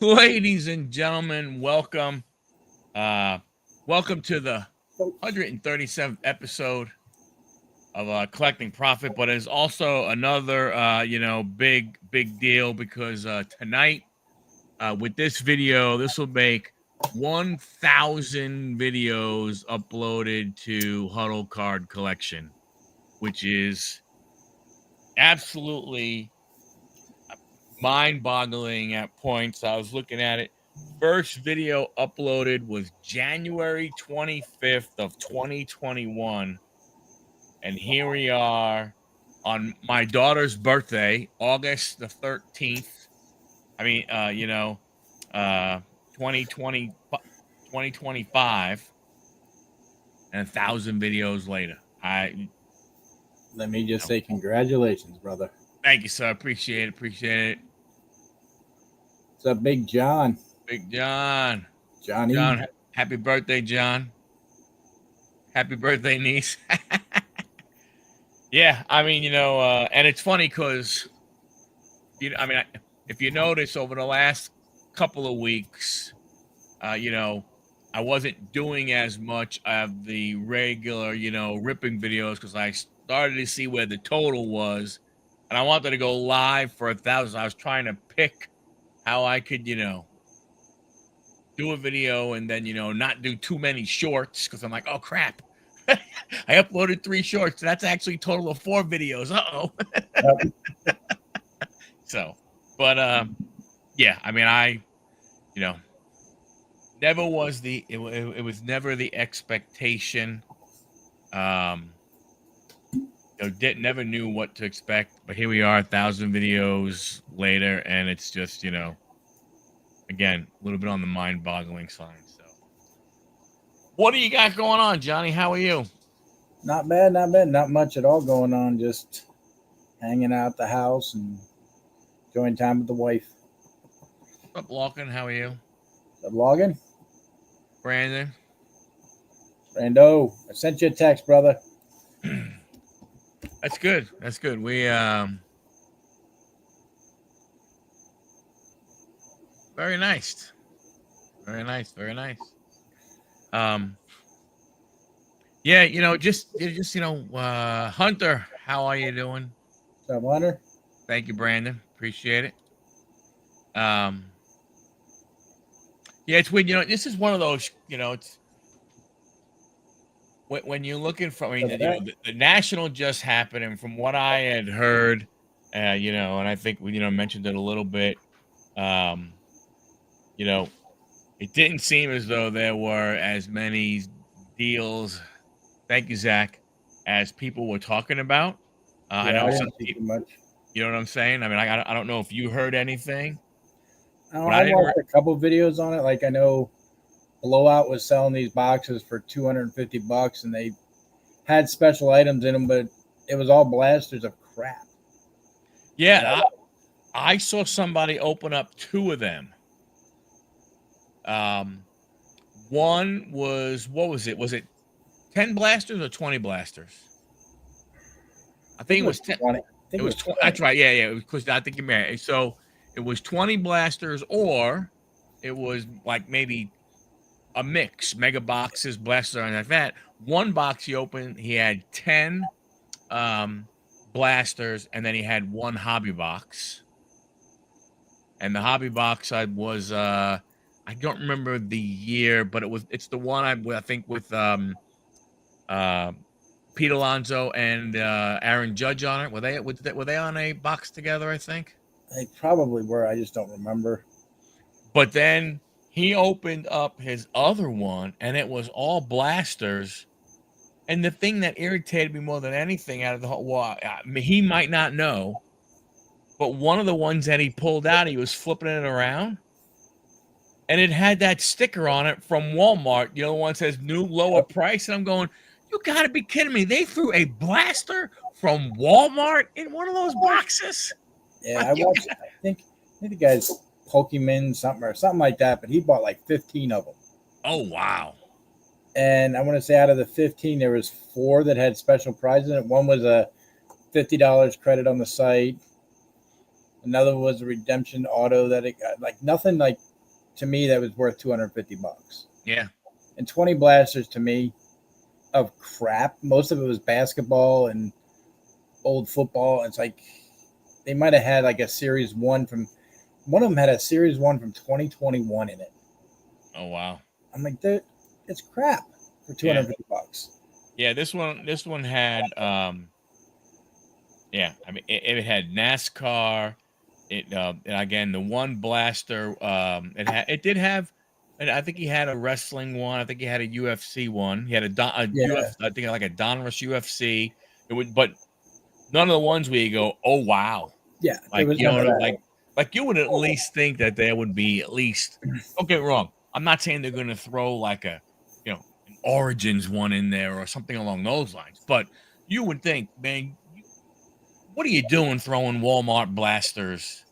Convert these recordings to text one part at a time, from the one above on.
Ladies and gentlemen, welcome. Welcome to the 137th episode of Collecting Profit, but it's also another, big deal because tonight, with this video, this will make 1,000 videos uploaded to Huddle Card Collection, which is absolutely mind-boggling at points. I was looking at it. First video uploaded was January 25th of 2021. And here we are on my daughter's birthday, August the 13th. 2025, and 1,000 videos later. Let me just say congratulations, brother. Thank you, sir. Appreciate it. What's up, Big John? Big John. Johnny. John, happy birthday, John. Happy birthday, niece. Yeah, and it's funny because, if you notice over the last couple of weeks, I wasn't doing as much of the regular, ripping videos because I started to see where the total was, and I wanted to go live for 1,000. I was trying to pick how I could, do a video and then, not do too many shorts because I'm like, oh, crap. I uploaded 3 shorts. That's actually a total of 4 videos. Uh-oh. Yeah, I never was it was never the expectation. Never knew what to expect, but here we are 1,000 videos later, and it's just, again, a little bit on the mind-boggling side. So what do you got going on, Johnny? How are you? Not bad. Not much at all going on. Just hanging out at the house and enjoying time with the wife. What's up, Lockin? How are you? What's up, Logan? Brandon? Brando, I sent you a text, brother. That's good. We very nice. Yeah, Hunter, how are you doing? What's up, Hunter? Thank you, Brandon. Appreciate it. Yeah, it's weird. This is one of those, it's when you're looking for, the national just happened, and from what I had heard, and I think we, mentioned it a little bit, it didn't seem as though there were as many deals. Thank you, Zach, as people were talking about. I know some people, much. You know what I'm saying? I don't know if you heard anything. I watched a couple videos on it. Like, I know Blowout was selling these boxes for $250, and they had special items in them, but it was all blasters of crap. Yeah, I saw somebody open up 2 of them. One was, what was it? Was it 10 blasters or 20 blasters? I think it was 10. 20. It was 20. That's right. Yeah. It was because I think you're married. So it was 20 blasters, or it was like maybe a mix, mega boxes, blasters, and like that. One box he opened, he had 10 blasters, and then he had 1 hobby box. And the hobby box was I don't remember the year, but it's the one I think with Pete Alonso and Aaron Judge on it. Were they on a box together? I think they probably were. I just don't remember. But then he opened up his other one, and it was all blasters. And the thing that irritated me more than anything out of the whole, he might not know, but one of the ones that he pulled out, he was flipping it around, and it had that sticker on it from Walmart. The one that says new lower price, and I'm going, you got to be kidding me! They threw a blaster from Walmart in one of those boxes. Yeah, I watched. I think the guy's Pokemon something like that, but he bought like 15 of them. Oh wow! And I want to say out of the 15, there was 4 that had special prizes in it. One was a $50 credit on the site. Another was a redemption auto that it got, like nothing like to me that was worth $250. Yeah. And 20 blasters to me of crap. Most of it was basketball and old football. It's like they might have had like a series one from one of them had a series one from 2021 in it. Oh wow. I'm like, it's crap for $250. Yeah, this one had yeah, I mean it had NASCAR. It and again the one blaster it did have, and I think he had a wrestling one. I think he had a UFC one. He had a Yeah, I think like a Donruss UFC. It would, but none of the ones where you go, oh wow, yeah, there like was you none of know, that. like you would at least think that there would be at least. Don't get me wrong. I'm not saying they're going to throw like a an Origins one in there or something along those lines, but you would think, man, what are you doing throwing Walmart blasters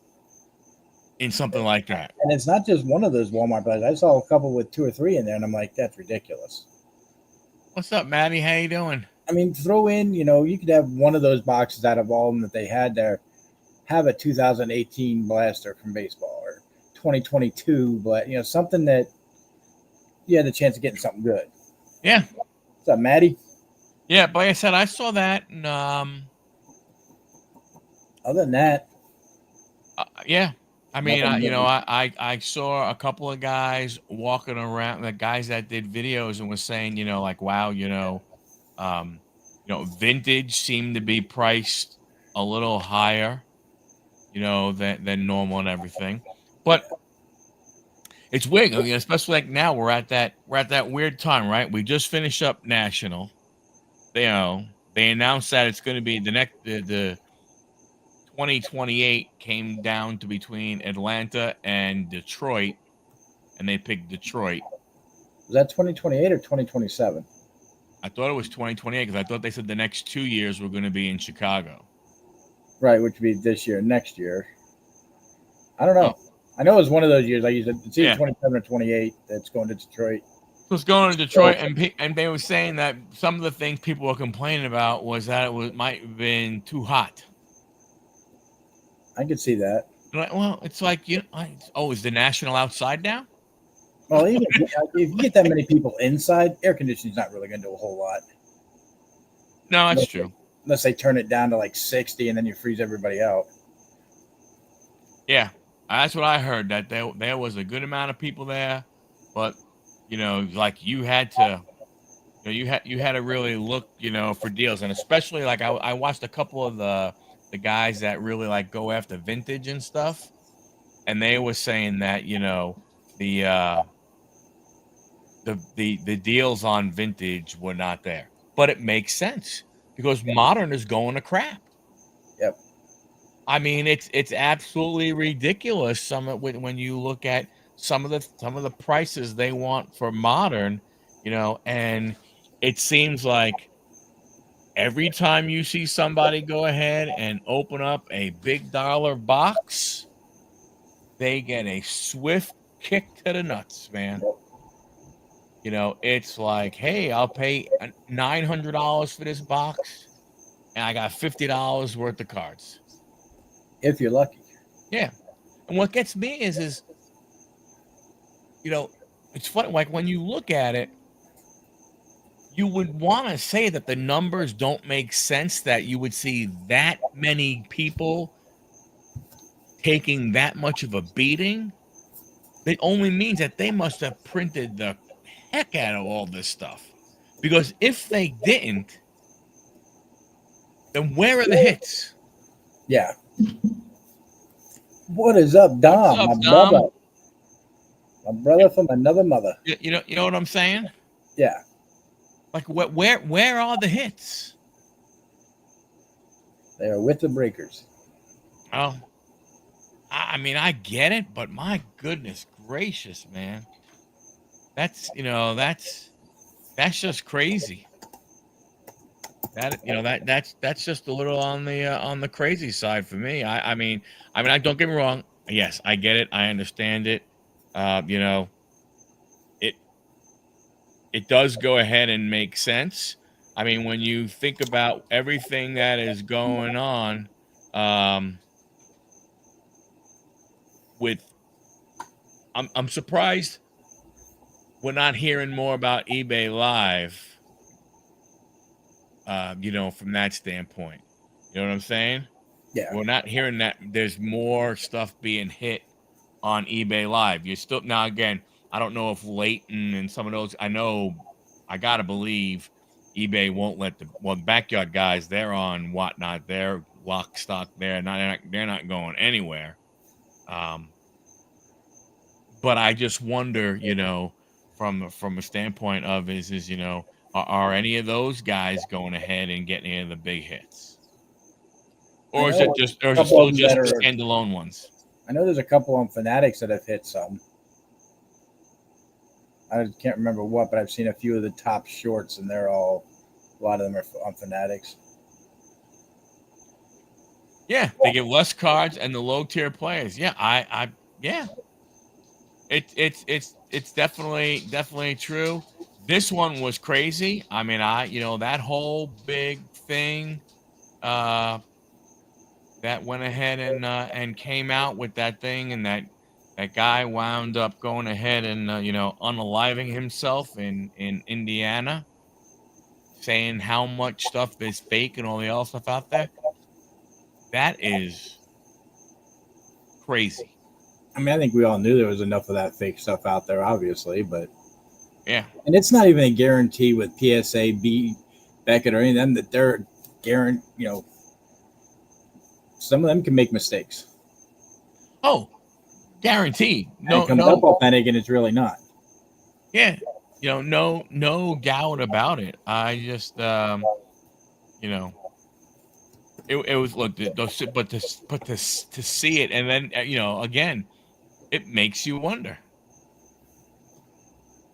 in something like that? And it's not just one of those Walmart blasters. I saw a couple with 2 or 3 in there, and I'm like, that's ridiculous. What's up, Maddie? How you doing? I mean, throw in, you could have one of those boxes out of all of them that they had there, have a 2018 blaster from baseball or 2022, but something that you had the chance of getting something good. Yeah. What's up, Maddie? Yeah, but like I said, I saw that, and Other than that, yeah. I mean, nothing really. I saw a couple of guys walking around, the guys that did videos, and was saying, like, wow, um, vintage seemed to be priced a little higher, than normal and everything. But it's weird, especially like now we're at that weird time, right? We just finished up national. They announced that it's going to be the 2028 came down to between Atlanta and Detroit, and they picked Detroit. Was that 2028 or 2027? I thought it was 2028 because I thought they said the next 2 years were going to be in Chicago. Right, which would be this year, next year. I don't know. Oh, I know it was one of those years. Like you said, it's either yeah. 27 or 28 that's going to Detroit. So it's going to Detroit, and they were saying that some of the things people were complaining about was that might have been too hot. I could see that. Well, it's like is the National outside now? Well, even if you get that many people inside, air conditioning's not really going to do a whole lot. No, that's true. Unless they turn it down to like 60 and then you freeze everybody out. Yeah, that's what I heard. That there was a good amount of people there, but like you had to, you had to really look, for deals, and especially like I watched a couple of the guys that really like go after vintage and stuff, and they were saying that the the deals on vintage were not there, but it makes sense because modern is going to crap. Yep. I mean, it's absolutely ridiculous. When you look at some of the prices they want for modern, and it seems like every time you see somebody go ahead and open up a big dollar box, they get a swift kick to the nuts, man. It's like, hey, I'll pay $900 for this box, and I got $50 worth of cards. If you're lucky. Yeah. And what gets me is it's funny, like when you look at it, you would want to say that the numbers don't make sense, that you would see that many people taking that much of a beating. It only means that they must have printed the heck out of all this stuff. Because if they didn't, then where are the hits? Yeah. What is up, Dom? What's up, my Dom? brother. My brother from another mother. You know what I'm saying? Yeah. Like where are the hits? They are with the breakers. Oh, I mean, I get it, but my goodness gracious, man. That's that's just crazy. That's just a little on the crazy side for me. I don't get me wrong. Yes, I get it. I understand it. You know, it it does go ahead and make sense. I mean, when you think about everything that is going on, um, with I'm surprised we're not hearing more about eBay Live. From that standpoint, you know what I'm saying? Yeah. We're not hearing that there's more stuff being hit on eBay Live. You're still now again. I don't know if Leighton and some of those. I gotta believe eBay won't let the backyard guys. They're on whatnot. They're lock stock. They're not going anywhere. But I just wonder, from a standpoint of are any of those guys going ahead and getting any of the big hits, or is it still just the standalone ones? I know there's a couple on Fanatics that have hit some. I can't remember what, but I've seen a few of the top shorts, and a lot of them are on Fanatics. Yeah, they get less cards and the low tier players. Yeah, yeah. It's definitely true. This one was crazy. I mean, that whole big thing that went ahead and came out with that thing, and that guy wound up going ahead and unaliving himself in Indiana, saying how much stuff is fake and all the other stuff out there. That is crazy. I mean, I think we all knew there was enough of that fake stuff out there, obviously, but yeah. And it's not even a guarantee with PSA, Beckett, or any of them that they're guaranteed. Some of them can make mistakes. Oh, guaranteed. No, it comes up authentic, and it's really not. Yeah, no doubt about it. I just, it was but to see it, and then again, it makes you wonder.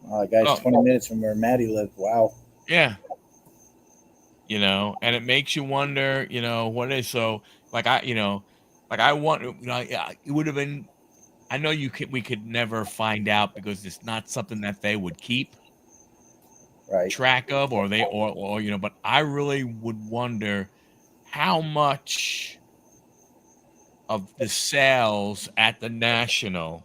Oh, guy's 20 minutes from where Maddie lived. Wow. Yeah. And it makes you wonder, what is so I want, it would have been. I know we could never find out because it's not something that they would keep track of, or but I really would wonder how much of the sales at the National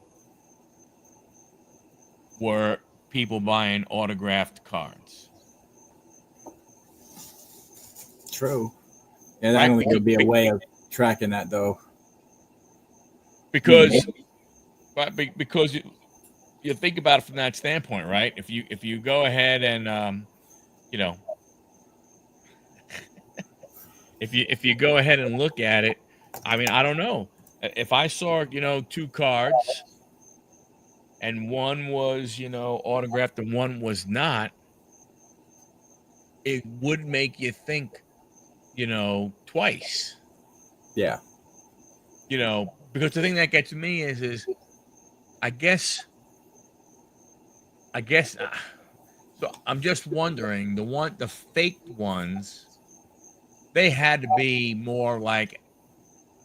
were people buying autographed cards. True. Yeah, I don't think there'd be a way of tracking that, though. Because you think about it from that standpoint, right? If you go ahead and if you go ahead and look at it, I mean, I don't know. If I saw, two cards and one was, autographed and one was not, it would make you think, twice. Yeah. Because the thing that gets me is I guess so I'm just wondering, the fake ones, they had to be more like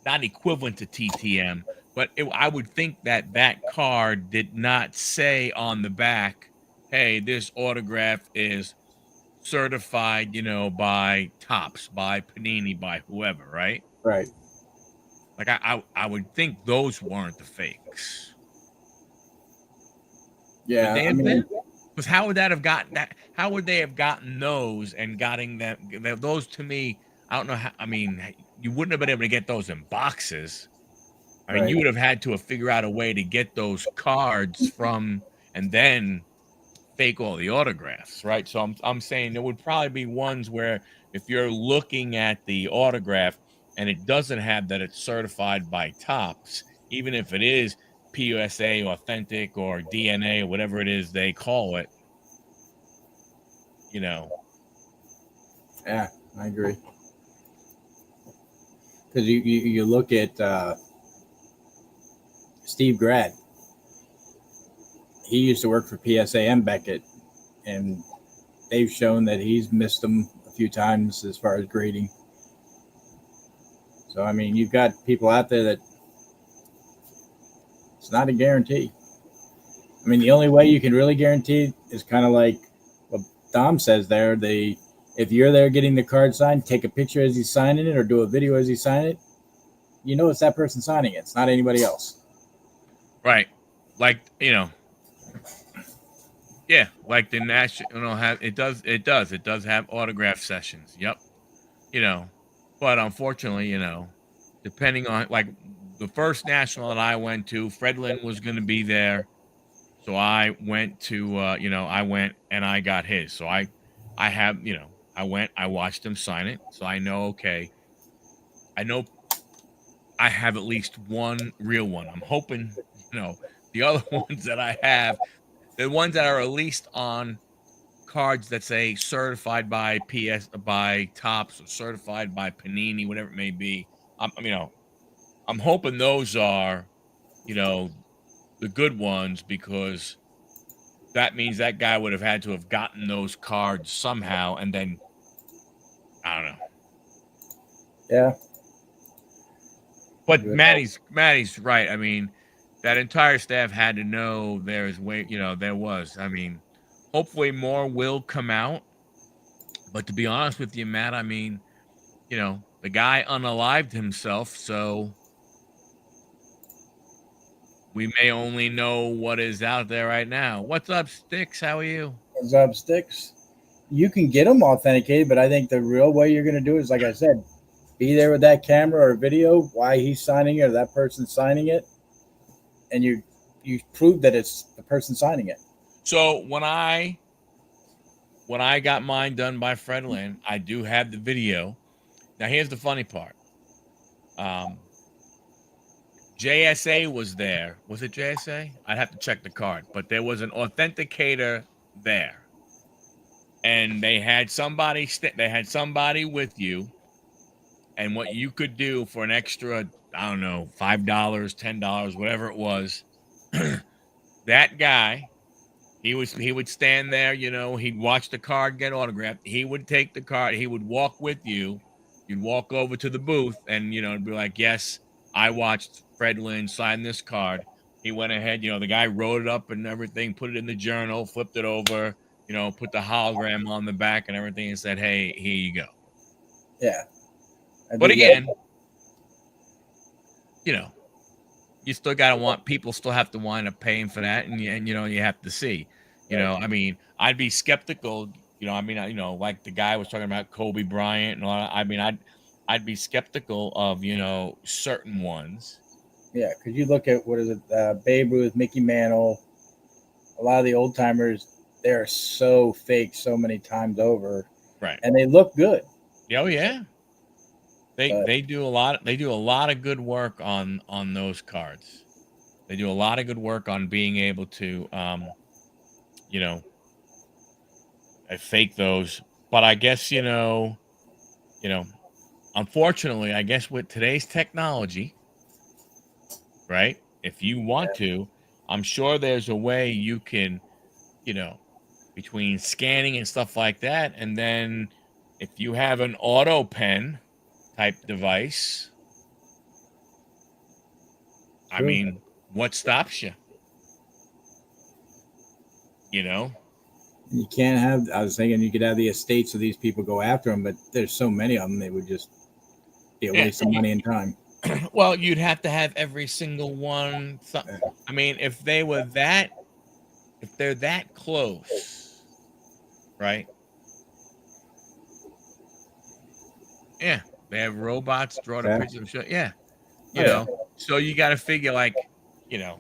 not equivalent to TTM, but I would think that card did not say on the back, hey, this autograph is certified, by Topps, by Panini, by whoever, right? Right. Like I would think those weren't the fakes. Yeah, I mean, because how would that have gotten that? How would they have gotten those and getting them? Those to me, I don't know how. I mean, you wouldn't have been able to get those in boxes. I mean, you would have had to have figured out a way to get those cards from, and then fake all the autographs, right? So I'm saying there would probably be ones where if you're looking at the autograph and it doesn't have that it's certified by Topps, even if it is PUSA, authentic, or DNA, or whatever it is they call it, Yeah, I agree. Because you look at Steve Grad. He used to work for PSA and Beckett, and they've shown that he's missed them a few times as far as grading. So, I mean, you've got people out there that it's not a guarantee. I mean, the only way you can really guarantee is kind of like what Dom says there. If you're there getting the card signed, take a picture as he's signing it or do a video as he's signing it. You know it's that person signing it. It's not anybody else. Right. like, yeah, like the national it does have autograph sessions. Yep. But unfortunately, depending on, like, the first national that I went to, Fredlin was going to be there. So I went to, I went and I got his. So I have, I went, I watched him sign it. So I know, okay, I know I have at least one real one. I'm hoping, the other ones that I have, the ones that are at least on cards that say certified by by Tops or certified by Panini, whatever it may be. I'm hoping those are, you know, the good ones, because that means that guy would have had to have gotten those cards somehow, and then I don't know. Yeah. But Maddie's right. I mean, that entire staff had to know there was. I mean, hopefully more will come out. But to be honest with you, Matt, I mean, the guy unalived himself, so we may only know what is out there right now. What's up, Sticks? How are you? What's up, Sticks? You can get them authenticated, but I think the real way you're going to do it is, like I said, be there with that camera or video why he's signing it or that person signing it, and you prove that it's the person signing it. So when I got mine done by Fredlin, I do have the video. Now here's the funny part. JSA was there. Was it JSA? I'd have to check the card, but there was an authenticator there, and they had somebody with you, and what you could do for an extra, I don't know, $5, $10, whatever it was, that guy, he would stand there, he'd watch the card get autographed. He would take the card, he would walk with you. You'd walk over to the booth and, be like, yes, I watched Fred Lynn sign this card. He went ahead, the guy wrote it up and everything, put it in the journal, flipped it over, put the hologram on the back and everything, and said, hey, here you go. Yeah. But again, you still people still have to wind up paying for that, and you have to see. I mean, I'd be skeptical. Like the guy was talking about Kobe Bryant and all that. I mean, I'd be skeptical of certain ones. Yeah, because you look at Babe Ruth, Mickey Mantle, a lot of the old timers, they're so fake so many times over, right? And they look good. Oh yeah, they do a lot. They do a lot of good work on those cards. They do a lot of good work on being able to, fake those. But I guess unfortunately, I guess with today's technology, right? If you want to, I'm sure there's a way you can, between scanning and stuff like that, and then if you have an auto pen type device, true. I mean, what stops you? You can't have. I was thinking you could have the estates of these people go after them, but there's so many of them, they would just be a waste of money and time. Well, you'd have to have every single one. I mean, if they're that close, right? Yeah, they have robots draw the picture of shit. Yeah, so you got to figure, like, the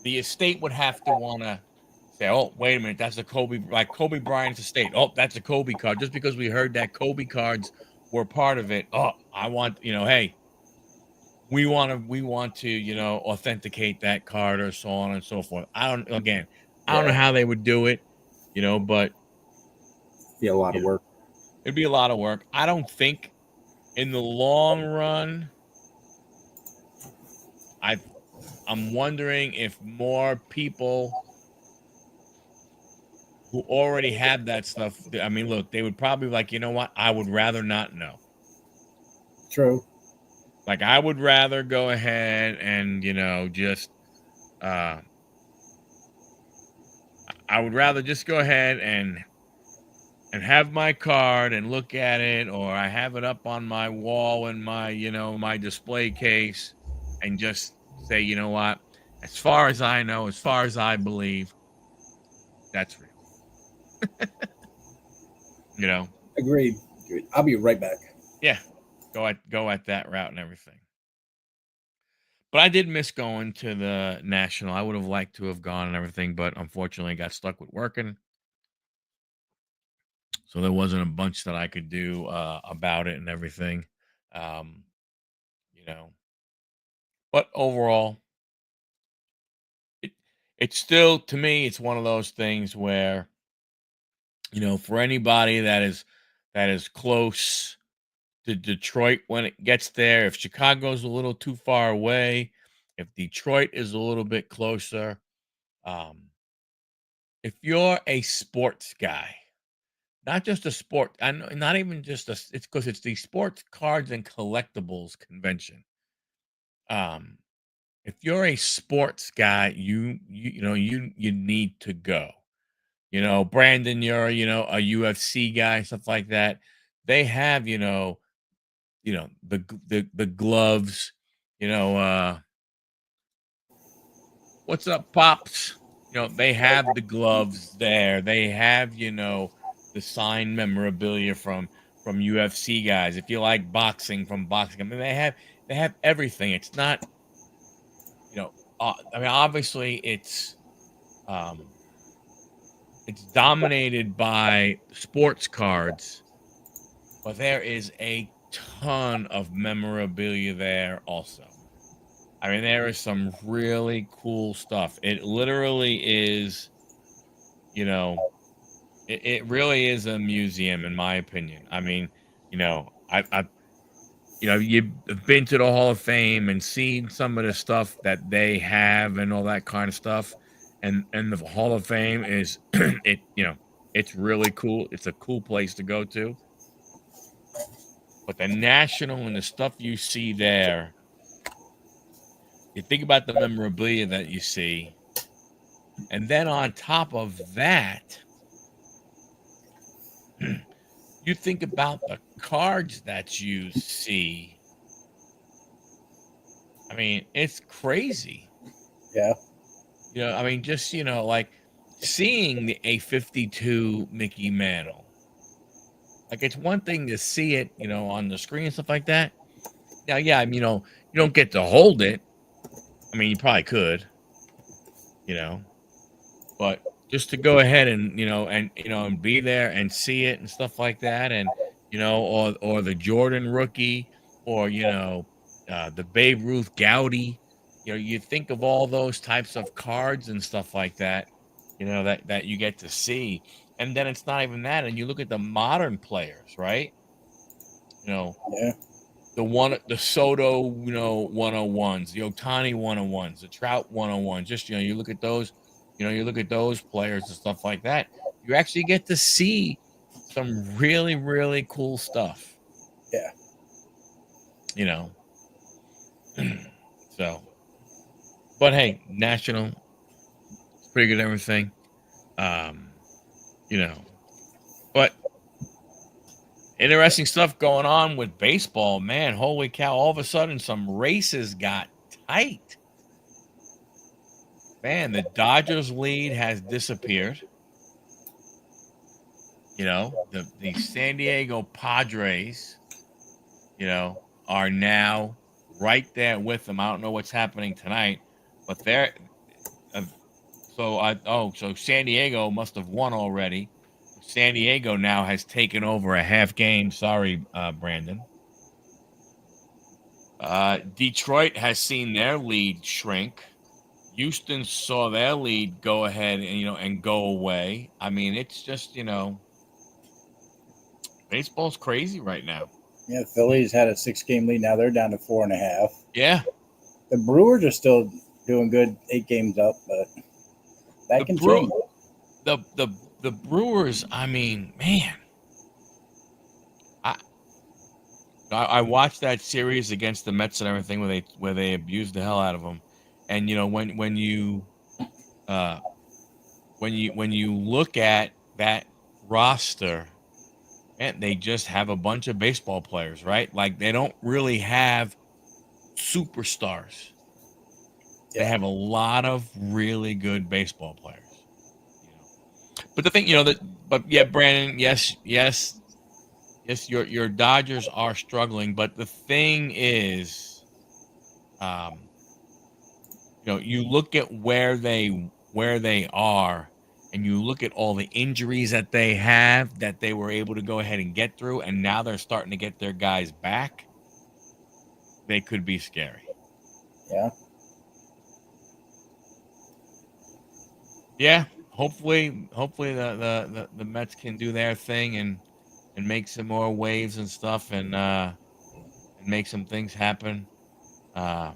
estate would have to want to say, oh, wait a minute, that's a Kobe Bryant's estate. Oh, that's a Kobe card. Just because we heard that Kobe cards were part of it. Oh, I want, hey, we want to, authenticate that card, or so on and so forth. I don't know how they would do it, but it'd be a lot of work. It'd be a lot of work. I don't think in the long run, I'm wondering if more people who already have that stuff, I mean, look, they would probably be like, you know what? I would rather not know. True. Like, I would rather go ahead and, just, I would rather just go ahead and have my card and look at it, or I have it up on my wall in my, my display case, and just say, you know what? As far as I know, as far as I believe, that's real. You know? Agreed. I'll be right back. Yeah. Go at that route and everything. But I did miss going to the national. I would have liked to have gone and everything, but unfortunately I got stuck with working. So there wasn't a bunch that I could do about it and everything. Um, you know. But overall, it's still, to me, it's one of those things where, for anybody that is close to Detroit when it gets there, if Chicago's a little too far away, if Detroit is a little bit closer, um, if you're a sports guy, not just a sport, I know, not even just it's because it's the sports cards and collectibles convention. Um, if you're a sports guy, you need to go. Brandon, you're a UFC guy, stuff like that. They have the gloves, you know, what's up, pops? They have the gloves there. They have, the signed memorabilia from UFC guys. If you like boxing, from boxing, I mean, they have everything. It's not, I mean, obviously um it's dominated by sports cards, but there is a ton of memorabilia there also. I mean, there is some really cool stuff. It literally is, you know, it really is a museum, in my opinion. I mean, you've been to the Hall of Fame and seen some of the stuff that they have and all that kind of stuff. And the Hall of Fame is it's really cool. It's a cool place to go to. But the national and the stuff you see there, you think about the memorabilia that you see, and then on top of that, you think about the cards that you see. I mean, it's crazy. Yeah. I mean, just, like seeing the A52 Mickey Mantle. Like, it's one thing to see it, on the screen and stuff like that. Now, yeah, I mean, you don't get to hold it. I mean, you probably could, you know, but just to go ahead and, and be there and see it and stuff like that. And, or the Jordan rookie, or, the Babe Ruth Gaudy, you think of all those types of cards and stuff like that, that you get to see. And then it's not even that. And you look at the modern players, right? You know, Yeah. the Soto, 101s, the Otani 101s, the Trout 101s. Just, you look at those, you look at those players and stuff like that. You actually get to see some really, really cool stuff, Yeah. you know. So, but hey, national, it's pretty good, everything. Um, you know, but interesting stuff going on with baseball, man. Holy cow, all of a sudden some races got tight. Man, the Dodgers lead has disappeared. The San Diego Padres, are now right there with them. I don't know what's happening tonight, but they're uh, so San Diego must have won already. San Diego now has taken over a half game. Sorry, Brandon. Detroit has seen their lead shrink. Houston saw their lead go ahead and go away. I mean, it's just, baseball's crazy right now. Yeah. The Phillies had a 6-game lead. Now they're down to 4.5. Yeah. The Brewers are still doing good, 8 games up, but that can change. The Brewers, I mean, man. I watched that series against the Mets and everything where they abused the hell out of them. And uh when you look at that roster, man, they just have a bunch of baseball players, right? Like, they don't really have superstars. They have a lot of really good baseball players. But the thing, but yeah, Brandon, yes, your Dodgers are struggling, but the thing is, you look at where they are, and you look at all the injuries that they have that they were able to go ahead and get through, and now they're starting to get their guys back. They could be scary. Yeah. Yeah. Hopefully the Mets can do their thing and make some more waves and stuff and make some things happen. I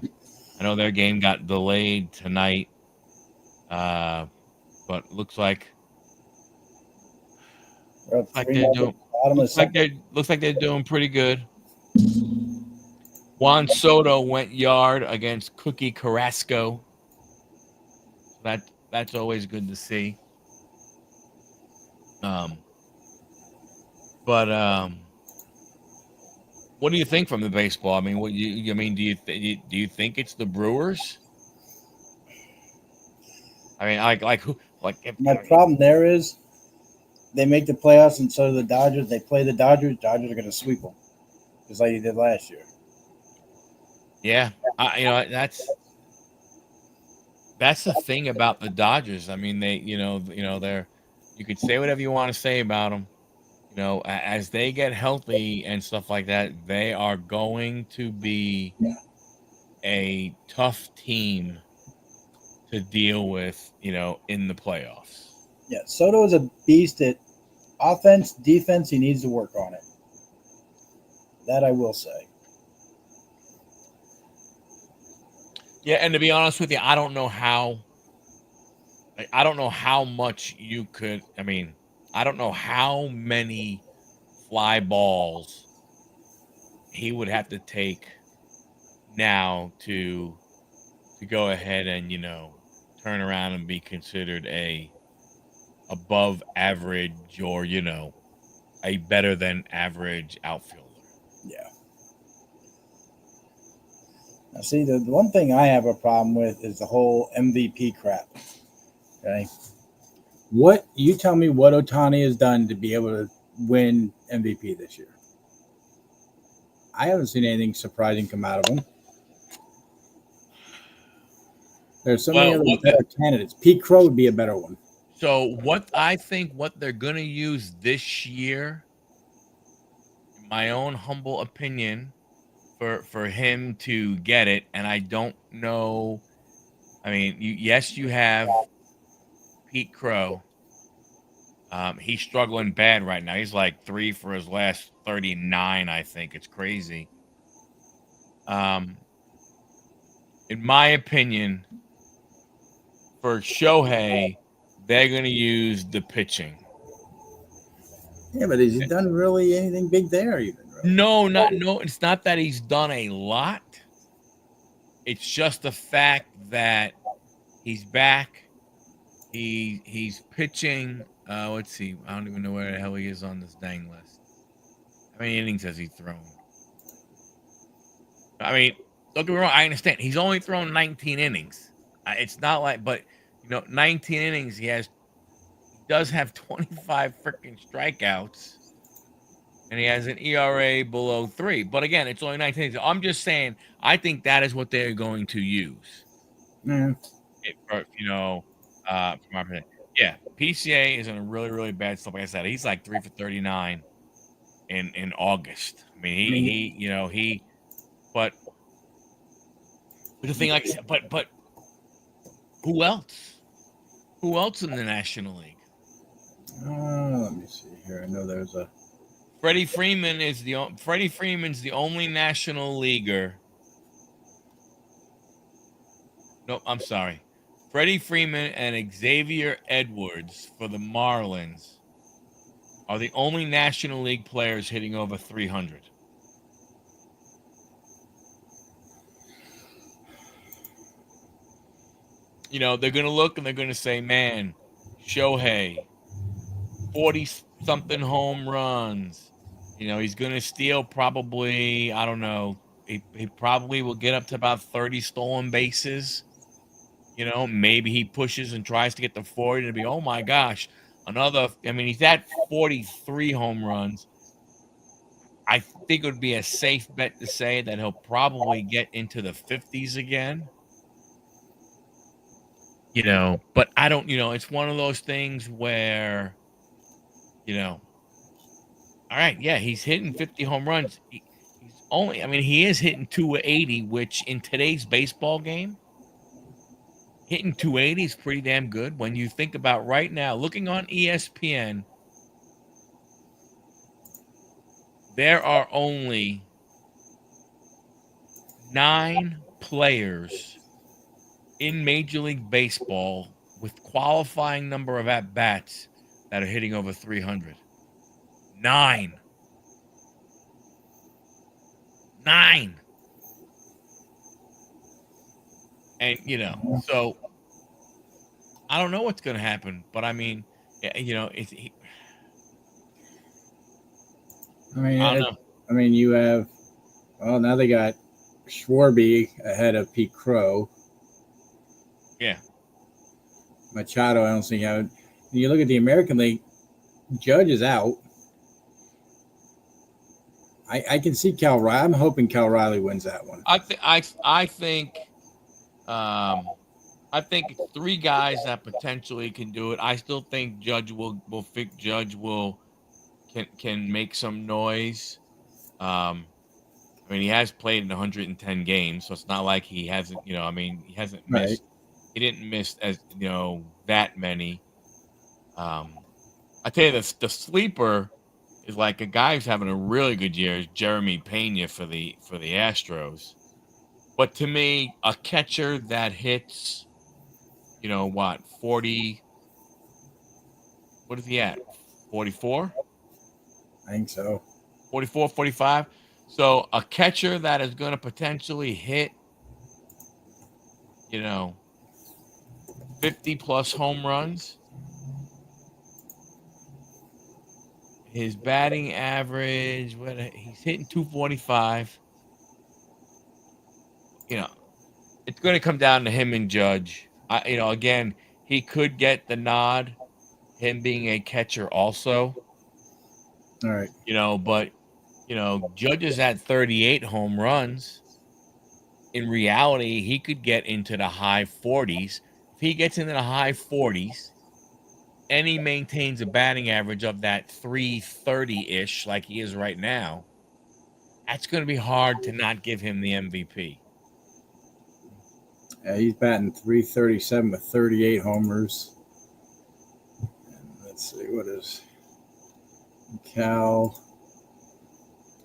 know their game got delayed tonight, but looks like they're doing. Looks like they're doing pretty good. Juan Soto went yard against Cookie Carrasco. So that's always good to see. But what do you think from the baseball? I mean, do you think it's the Brewers? I mean, my problem there is they make the playoffs, and so do the Dodgers. They play the Dodgers. Dodgers are going to sweep them, just like they did last year. Yeah, that's the thing about the Dodgers. I mean, they're. You could say whatever you want to say about them. As they get healthy and stuff like that, they are going to be a tough team to deal with, in the playoffs. Yeah, Soto is a beast at offense, defense. He needs to work on it. That I will say. Yeah, and to be honest with you, I don't know how much you could. I mean, I don't know how many fly balls he would have to take now to go ahead and turn around and be considered a above average or a better than average outfielder. Yeah. Now, see, the one thing I have a problem with is the whole MVP crap. Okay. You tell me what Ohtani has done to be able to win MVP this year? I haven't seen anything surprising come out of him. There's so many other better candidates. Pete Crow would be a better one. So what they're going to use this year, in my own humble opinion, for him to get it, and I don't know. I mean, you have Pete Crow. He's struggling bad right now. He's like 3 for his last 39, I think. It's crazy. In my opinion, for Shohei, they're going to use the pitching. Yeah, but has he done really anything big there even? Really? No. It's not that he's done a lot. It's just the fact that he's back. He's pitching. Let's see. I don't even know where the hell he is on this dang list. How many innings has he thrown? I mean, don't get me wrong. I understand he's only thrown 19 innings. It's not like, but 19 innings. He does have 25 freaking strikeouts, and he has an ERA below 3. But again, it's only 19 innings. I'm just saying. I think that is what they're going to use. Mm. From my opinion. Yeah, PCA is in a really, really bad stuff. Like I said, he's like 3 for 39 in August. I mean, but the thing, like I said, but who else? Who else in the National League? Let me see here. I know there's a Freddie Freeman's the only National Leaguer. No, I'm sorry. Freddie Freeman and Xavier Edwards for the Marlins are the only National League players hitting over 300. They're going to look and they're going to say, man, Shohei, 40-something home runs. He's going to steal probably, I don't know, he probably will get up to about 30 stolen bases. You know, maybe he pushes and tries to get to 40 to be, oh my gosh, another. I mean, he's at 43 home runs. I think it would be a safe bet to say that he'll probably get into the 50s again. You know, but I don't, it's one of those things where, you know, all right, yeah, he's hitting 50 home runs. He's only, I mean, he is hitting 280, which in today's baseball game, hitting 280 is pretty damn good. When you think about right now, looking on ESPN, there are only 9 players in Major League Baseball with qualifying number of at bats that are hitting over 300. 9. 9. And, so I don't know what's going to happen, but I mean, it's, I mean, I don't know. you have, well, now they got Schwarby ahead of Pete Crow. Yeah. Machado, I don't see how. You look at the American League, Judge is out. I can see Cal Riley. I'm hoping Cal Riley wins that one. I think it's 3 guys that potentially can do it. I still think Judge can make some noise. I mean, he has played in 110 games, so it's not like he hasn't, I mean, he hasn't missed. Right. He didn't miss as that many. I tell you, the sleeper is like a guy who's having a really good year, is Jeremy Pena for the Astros. But to me, a catcher that hits, 40, what is he at? 44? I think so. 44, 45. So a catcher that is going to potentially hit, 50 plus home runs. His batting average, he's hitting 245. It's going to come down to him and Judge. Again, he could get the nod, him being a catcher also. All right. But Judge is at 38 home runs. In reality, he could get into the high 40s. If he gets into the high 40s and he maintains a batting average of that 330-ish like he is right now, that's going to be hard to not give him the MVP. Yeah, he's batting 337 with 38 homers. And let's see, what is Cal's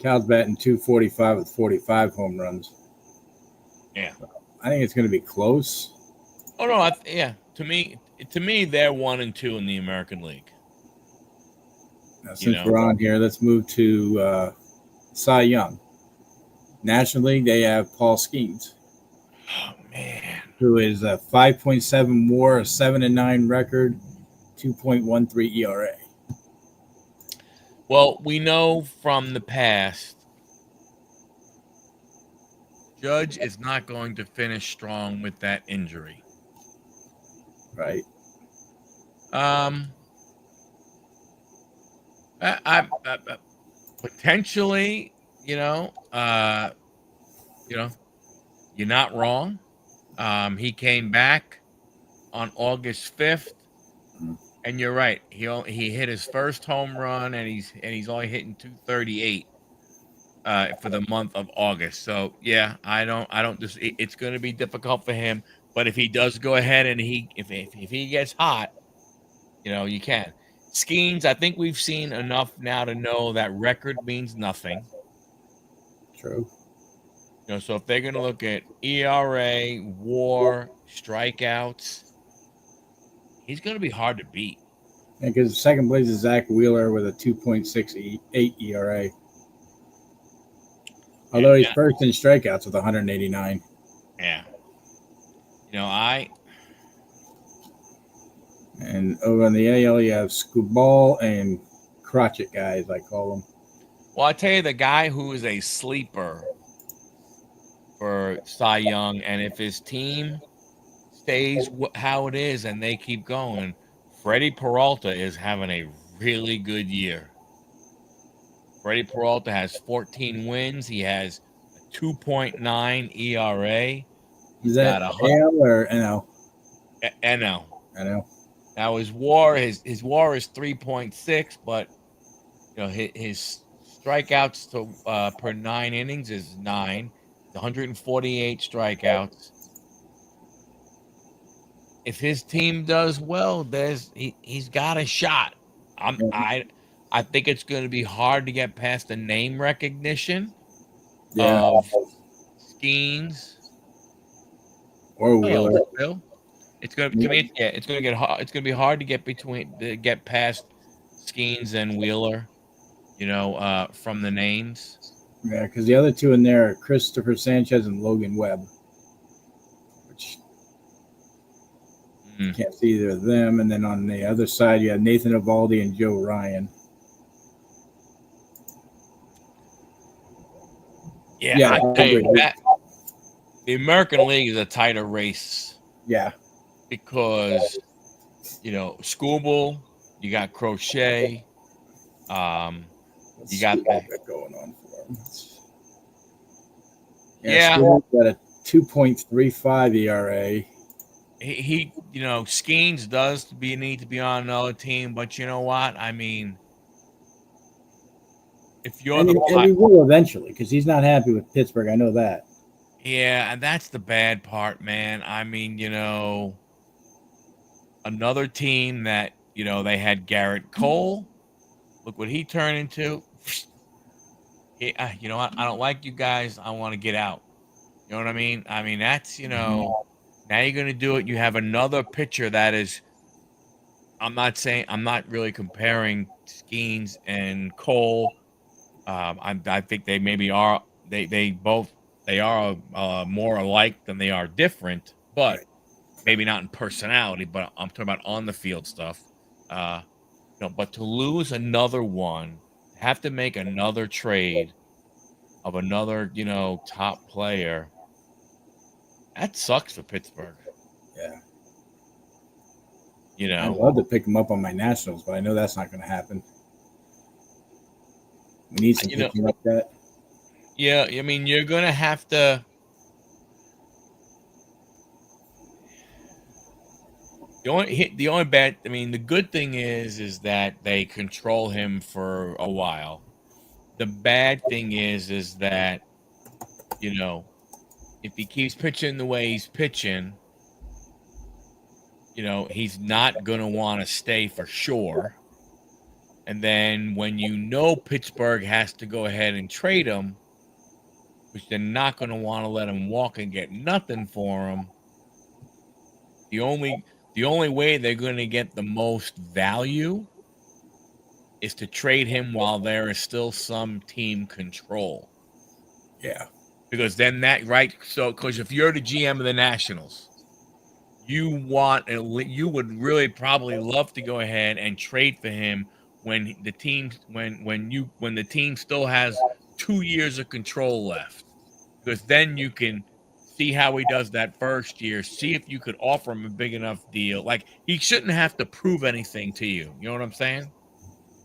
batting 245 with 45 home runs. Yeah. I think it's going to be close. Oh no, yeah. To me, they're 1 and 2 in the American League. Now, since we're on here, let's move to Cy Young. National League, they have Paul Skeens. Oh man, who is a 5.7 WAR, a 7-9 record, 2.13 ERA. Well, we know from the past, Judge is not going to finish strong with that injury. Right. I potentially, you're not wrong. He came back on August 5th, and you're right. He hit his first home run, and he's only hitting 238 for the month of August. So yeah, I don't just. It's going to be difficult for him. But if he does go ahead and if he gets hot, you can. Skeens, I think we've seen enough now to know that record means nothing. True. So if they're going to look at ERA, WAR, strikeouts, he's going to be hard to beat. Because second place is Zach Wheeler with a 2.68 ERA. Although he's first in strikeouts with 189. Yeah. And over on the AL, you have Scubal and Crotchet guys, I call them. Well, I tell you, the guy who is a sleeper for Cy Young, and if his team stays how it is and they keep going, Freddie Peralta is having a really good year. Freddie Peralta has 14 wins. He has a 2.9 ERA. Is that AL or NL? NL. NL. Now his WAR is 3.6, but you know his strikeouts to per 9 innings is 9. 148 strikeouts. If his team does well, he's got a shot. I think it's going to be hard to get past the name recognition of Skeens or Wheeler. Phil. It's going to me. Yeah, it's going to get hard. It's going to be hard to get past Skeens and Wheeler. You know, from the names. Yeah, because the other two in there are Christopher Sanchez and Logan Webb, which can't see either of them. And then on the other side, you have Nathan Eovaldi and Joe Ryan. Yeah, I tell you that the American League is a tighter race. Yeah, because you know Skubal, you got Crochet, you got that going on for him. Yeah, Skubal's got a 2.35 ERA. He you know, Skeens does need to be on another team, but you know what? I mean, if you're and he will eventually, because he's not happy with Pittsburgh. I know that. Yeah, and that's the bad part, man. I mean, you know, another team that, you know, they had Garrett Cole. Look what he turned into. You know what? I don't like you guys. I want to get out. You know what I mean? I mean, that's, you know, now you're going to do it. You have another pitcher that is, I'm not really comparing Skeens and Cole. I think they maybe are, they are more alike than they are different, but maybe not in personality, but I'm talking about on the field stuff. You know, but to lose another one, have to make another trade of another, you know, top player. That sucks for Pittsburgh. Yeah. You know, I'd love to pick him up on my Nationals, but I know that's not going to happen. We need some pitching like that. Yeah, I mean, you're going to have to. The only bad, I mean, the good thing is that they control him for a while. The bad thing is that, you know, if he keeps pitching the way he's pitching, you know, he's not going to want to stay for sure. And then when you know Pittsburgh has to go ahead and trade him, which they're not going to want to let him walk and get nothing for him, the only way they're going to get the most value is to trade him while there is still some team control. Yeah. Because then because if you're the GM of the Nationals, you would really probably love to go ahead and trade for him when the team still has 2 years of control left, because then you can see how he does that first year, see if you could offer him a big enough deal. Like, he shouldn't have to prove anything to you. You know what I'm saying?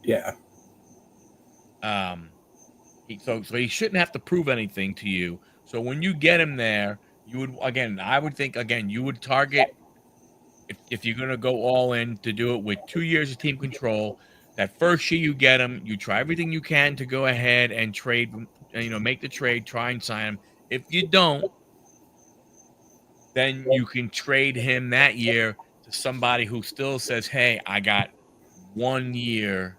Yeah. So he shouldn't have to prove anything to you. So when you get him there, I would think you would target, if you're going to go all in, to do it with 2 years of team control. That first year you get him, you try everything you can to go ahead and trade, you know, make the trade, try and sign him. If you don't, then you can trade him that year to somebody who still says, "Hey, I got 1 year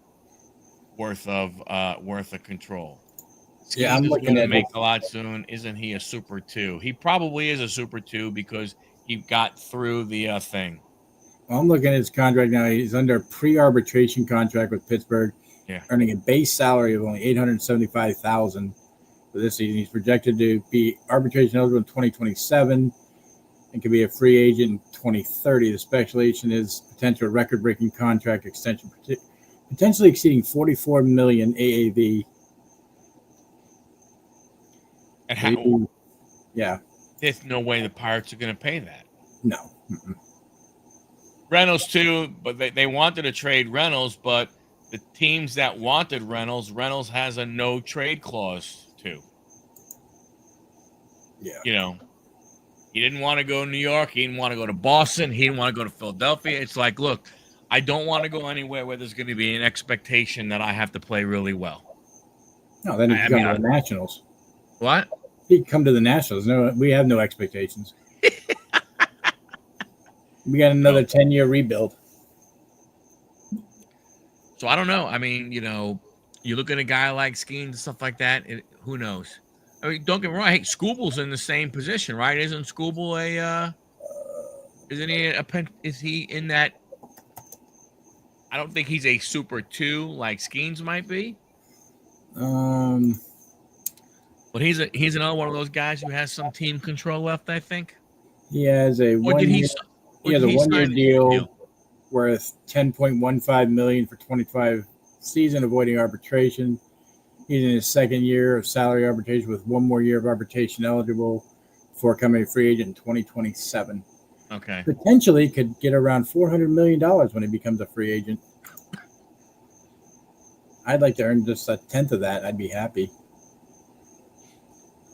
worth of control." Yeah, I'm Skeens is looking going to at make a lot soon. Isn't he a super 2? He probably is a super 2 because he got through the thing. Well, I'm looking at his contract now. He's under a pre-arbitration contract with Pittsburgh, earning a base salary of only $875,000 for this season. He's projected to be arbitration eligible in 2027 and can be a free agent in 2030. The speculation is potential record-breaking contract extension, potentially exceeding $44 million AAV. And yeah, there's no way the Pirates are going to pay that. No. Mm-mm. Reynolds too, but they wanted to trade Reynolds, but the teams that wanted Reynolds has a no trade clause too. Yeah. You know, he didn't want to go to New York. He didn't want to go to Boston. He didn't want to go to Philadelphia. It's like, look, I don't want to go anywhere where there's going to be an expectation that I have to play really well. No, then he could come to the Nationals. What? He could come to the Nationals. No, we have no expectations. We got another 10-year rebuild. So I don't know. I mean, you know, you look at a guy like Skeens and stuff like that. Who knows? I mean, don't get me wrong. Hey, Scooble's in the same position, right? Isn't Scooble isn't he is he in that? I don't think he's a super 2 like Skeens might be. But he's another one of those guys who has some team control left, I think. He has a one-year deal worth $10.15 million for 25 season, avoiding arbitration. He's in his second year of salary arbitration with one more year of arbitration eligible before becoming a free agent in 2027. Okay. Potentially could get around $400 million when he becomes a free agent. I'd like to earn just a tenth of that. I'd be happy.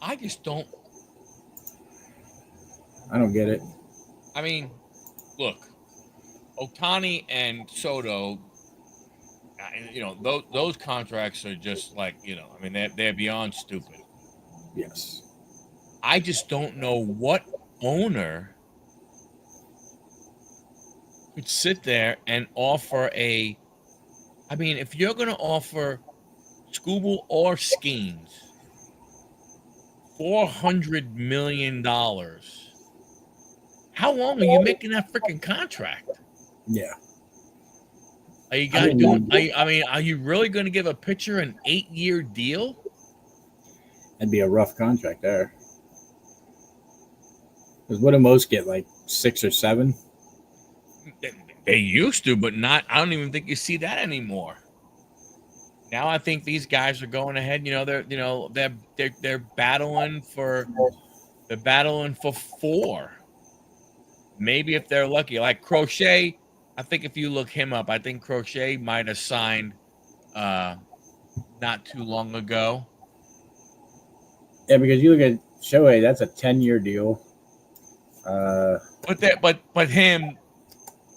I just don't. I don't get it. I mean, look, Ohtani and Soto, you know, those contracts are just like, you know, I mean, they're beyond stupid. Yes. I just don't know what owner could sit there and offer a. I mean, if you're going to offer Scooble or Skeens $400 million, how long are you making that freaking contract? Yeah. Are you guys doing? Are you really going to give a pitcher an 8-year deal? That'd be a rough contract there. Because what do most get, like 6 or 7? They used to, but not. I don't even think you see that anymore. Now I think these guys are going ahead. You know, they're battling for 4. Maybe if they're lucky, like Crochet. I think if you look him up, I think Crochet might have signed not too long ago. Yeah, because you look at Shohei, that's a 10-year deal. But him,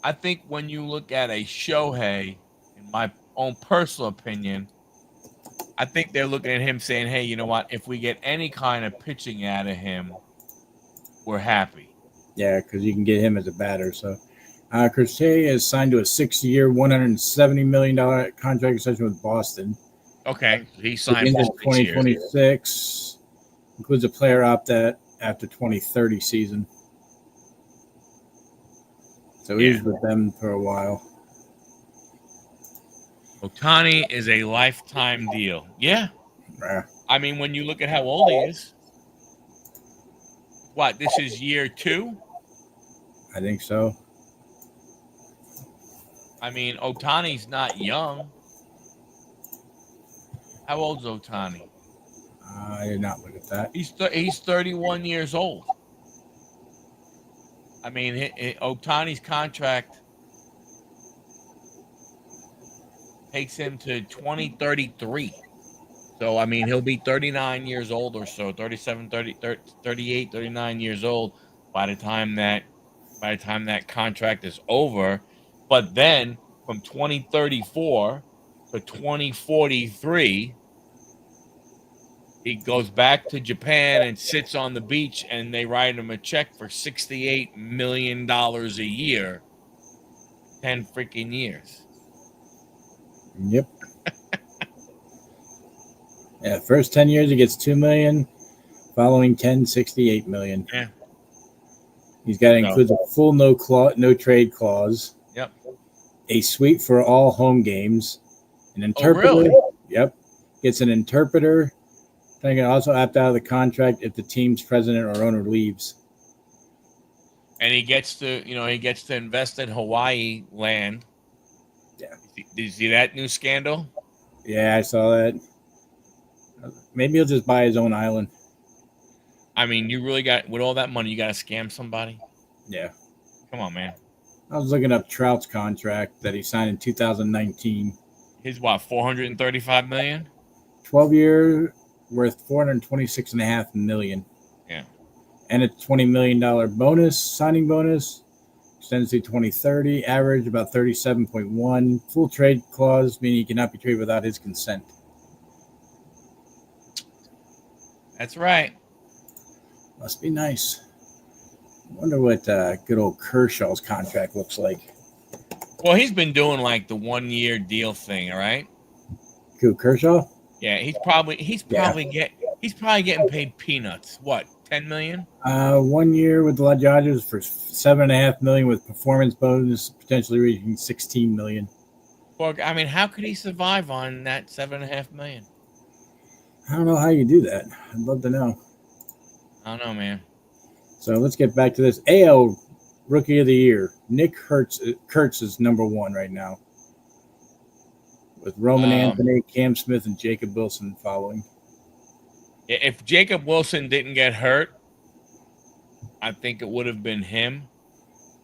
I think when you look at a Shohei, in my own personal opinion, I think they're looking at him saying, hey, you know what? If we get any kind of pitching out of him, we're happy. Yeah, because you can get him as a batter. So Crochet is signed to a 6-year, $170 million contract extension with Boston. Okay, he signed for 2026. Includes a player opt-out after 2030 season. So he's with them for a while. Ohtani is a lifetime deal. Yeah. I mean, when you look at how old he is, what, this is year 2? I think so. I mean, Ohtani's not young. How old's Ohtani? I did not look at that. He's 31 years old. I mean, Ohtani's contract takes him to 2033. So, I mean, he'll be 39 years old or so, 37, 30, 38, 39 years old by the time that contract is over. But then from 2034 to 2043, he goes back to Japan and sits on the beach, and they write him a check for $68 million a year, 10 freaking years. Yep. Yeah, first 10 years he gets $2 million, following 10, $68 million. Yeah. He's got to include a full no trade clause. Yep. A suite for all home games, an interpreter. Oh, really? Yep. Gets an interpreter. They can also opt out of the contract if the team's president or owner leaves. And he gets to invest in Hawaii land. Yeah. Did you see that new scandal? Yeah, I saw that. Maybe he'll just buy his own island. I mean, you really got, with all that money, you got to scam somebody. Yeah. Come on, man. I was looking up Trout's contract that he signed in 2019. His what? 435 million. 12-year worth 426.5 million. Yeah. And a $20 million bonus, signing bonus, extends to 2030, average about 37.1. Full trade clause, meaning he cannot be traded without his consent. That's right. Must be nice. I wonder what good old Kershaw's contract looks like. Well, he's been doing like the 1-year deal thing, all right? Who, Kershaw? Yeah, he's probably getting paid peanuts. What, 10 million? 1 year with the Dodgers for $7.5 million with performance bonus potentially reaching $16 million. Well, I mean, how could he survive on that $7.5 million? I don't know how you do that. I'd love to know. I don't know, man. So let's get back to this. AL Rookie of the Year. Nick Kurtz is number one right now, with Roman Anthony, Cam Smith, and Jacob Wilson following. If Jacob Wilson didn't get hurt, I think it would have been him.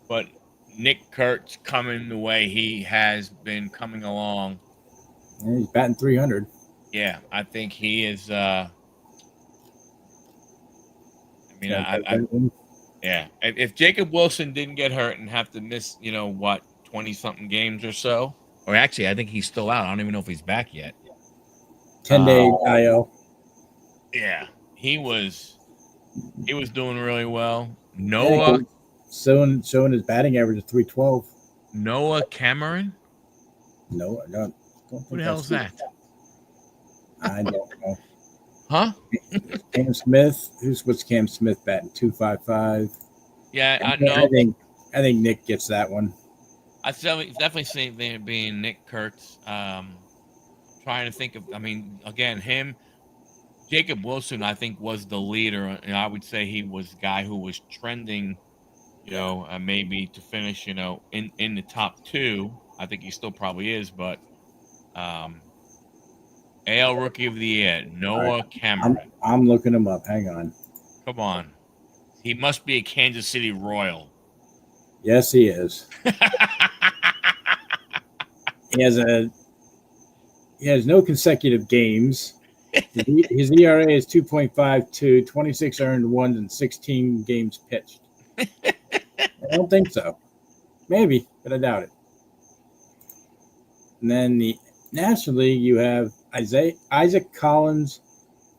But Nick Kurtz coming the way he has been coming along. Yeah, he's batting 300. Yeah, I think he is. I mean, yeah. If Jacob Wilson didn't get hurt and have to miss, 20-something games or so, or actually, I think he's still out. I don't even know if he's back yet. 10-day IL. Yeah, he was doing really well. Noah showing his batting average of 312. Noah Cameron. No, I don't. Who the hell is that? I don't know. Huh? Cam Smith. What's Cam Smith batting? 255. Yeah, I know. I think Nick gets that one. I definitely see it being Nick Kurtz. Trying to think of. I mean, again, him. Jacob Wilson, I think, was the leader. And I would say he was the guy who was trending, maybe to finish, in the top 2. I think he still probably is, but AL Rookie of the Year, Noah Cameron. I'm looking him up. Hang on. Come on. He must be a Kansas City Royal. Yes, he is. He has no consecutive games. His ERA is 2.52, 26 earned runs, and 16 games pitched. I don't think so. Maybe, but I doubt it. And then the National League, you have Isaac Collins,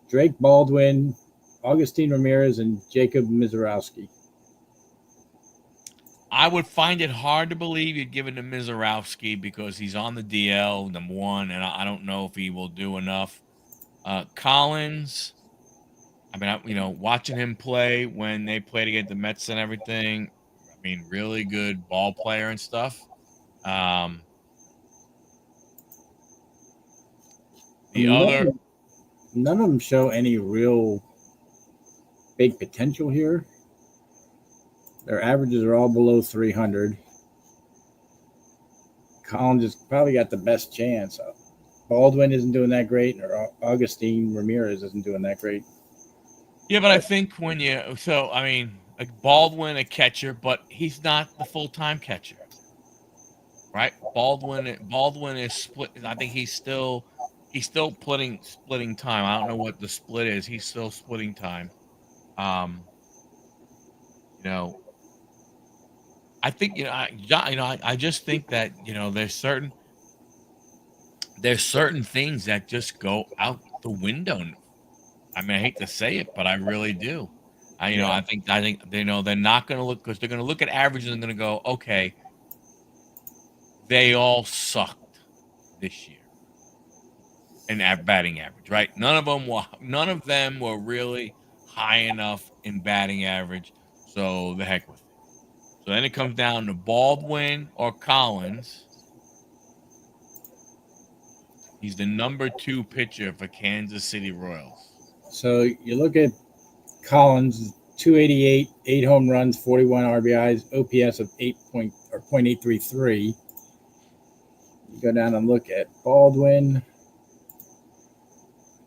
Drake Baldwin, Augustine Ramirez, and Jacob Mizorowski. I would find it hard to believe you'd give it to Mizorowski because he's on the DL, number one, and I don't know if he will do enough. Collins, I mean, watching him play when they played against the Mets and everything, I mean, really good ball player and stuff. None of them show any real big potential here. Their averages are all below 300. Collins has probably got the best chance. Baldwin isn't doing that great, or Augustine Ramirez isn't doing that great. Yeah, but I think like Baldwin, a catcher, but he's not the full-time catcher, right? Baldwin is split. I think he's still splitting time. I don't know what the split is. He's still splitting time. I think I just think that there's certain things that just go out the window. I mean, I hate to say it, but I really do. I think they're not going to look, because they're going to look at averages and going to go, okay, they all sucked this year in batting average, right? None of them were really high enough in batting average, so the heck with it. So then it comes down to Baldwin or Collins. He's the number 2 pitcher for Kansas City Royals. So you look at Collins, 288, 8 home runs, 41 RBIs, OPS of 0.833. You go down and look at Baldwin,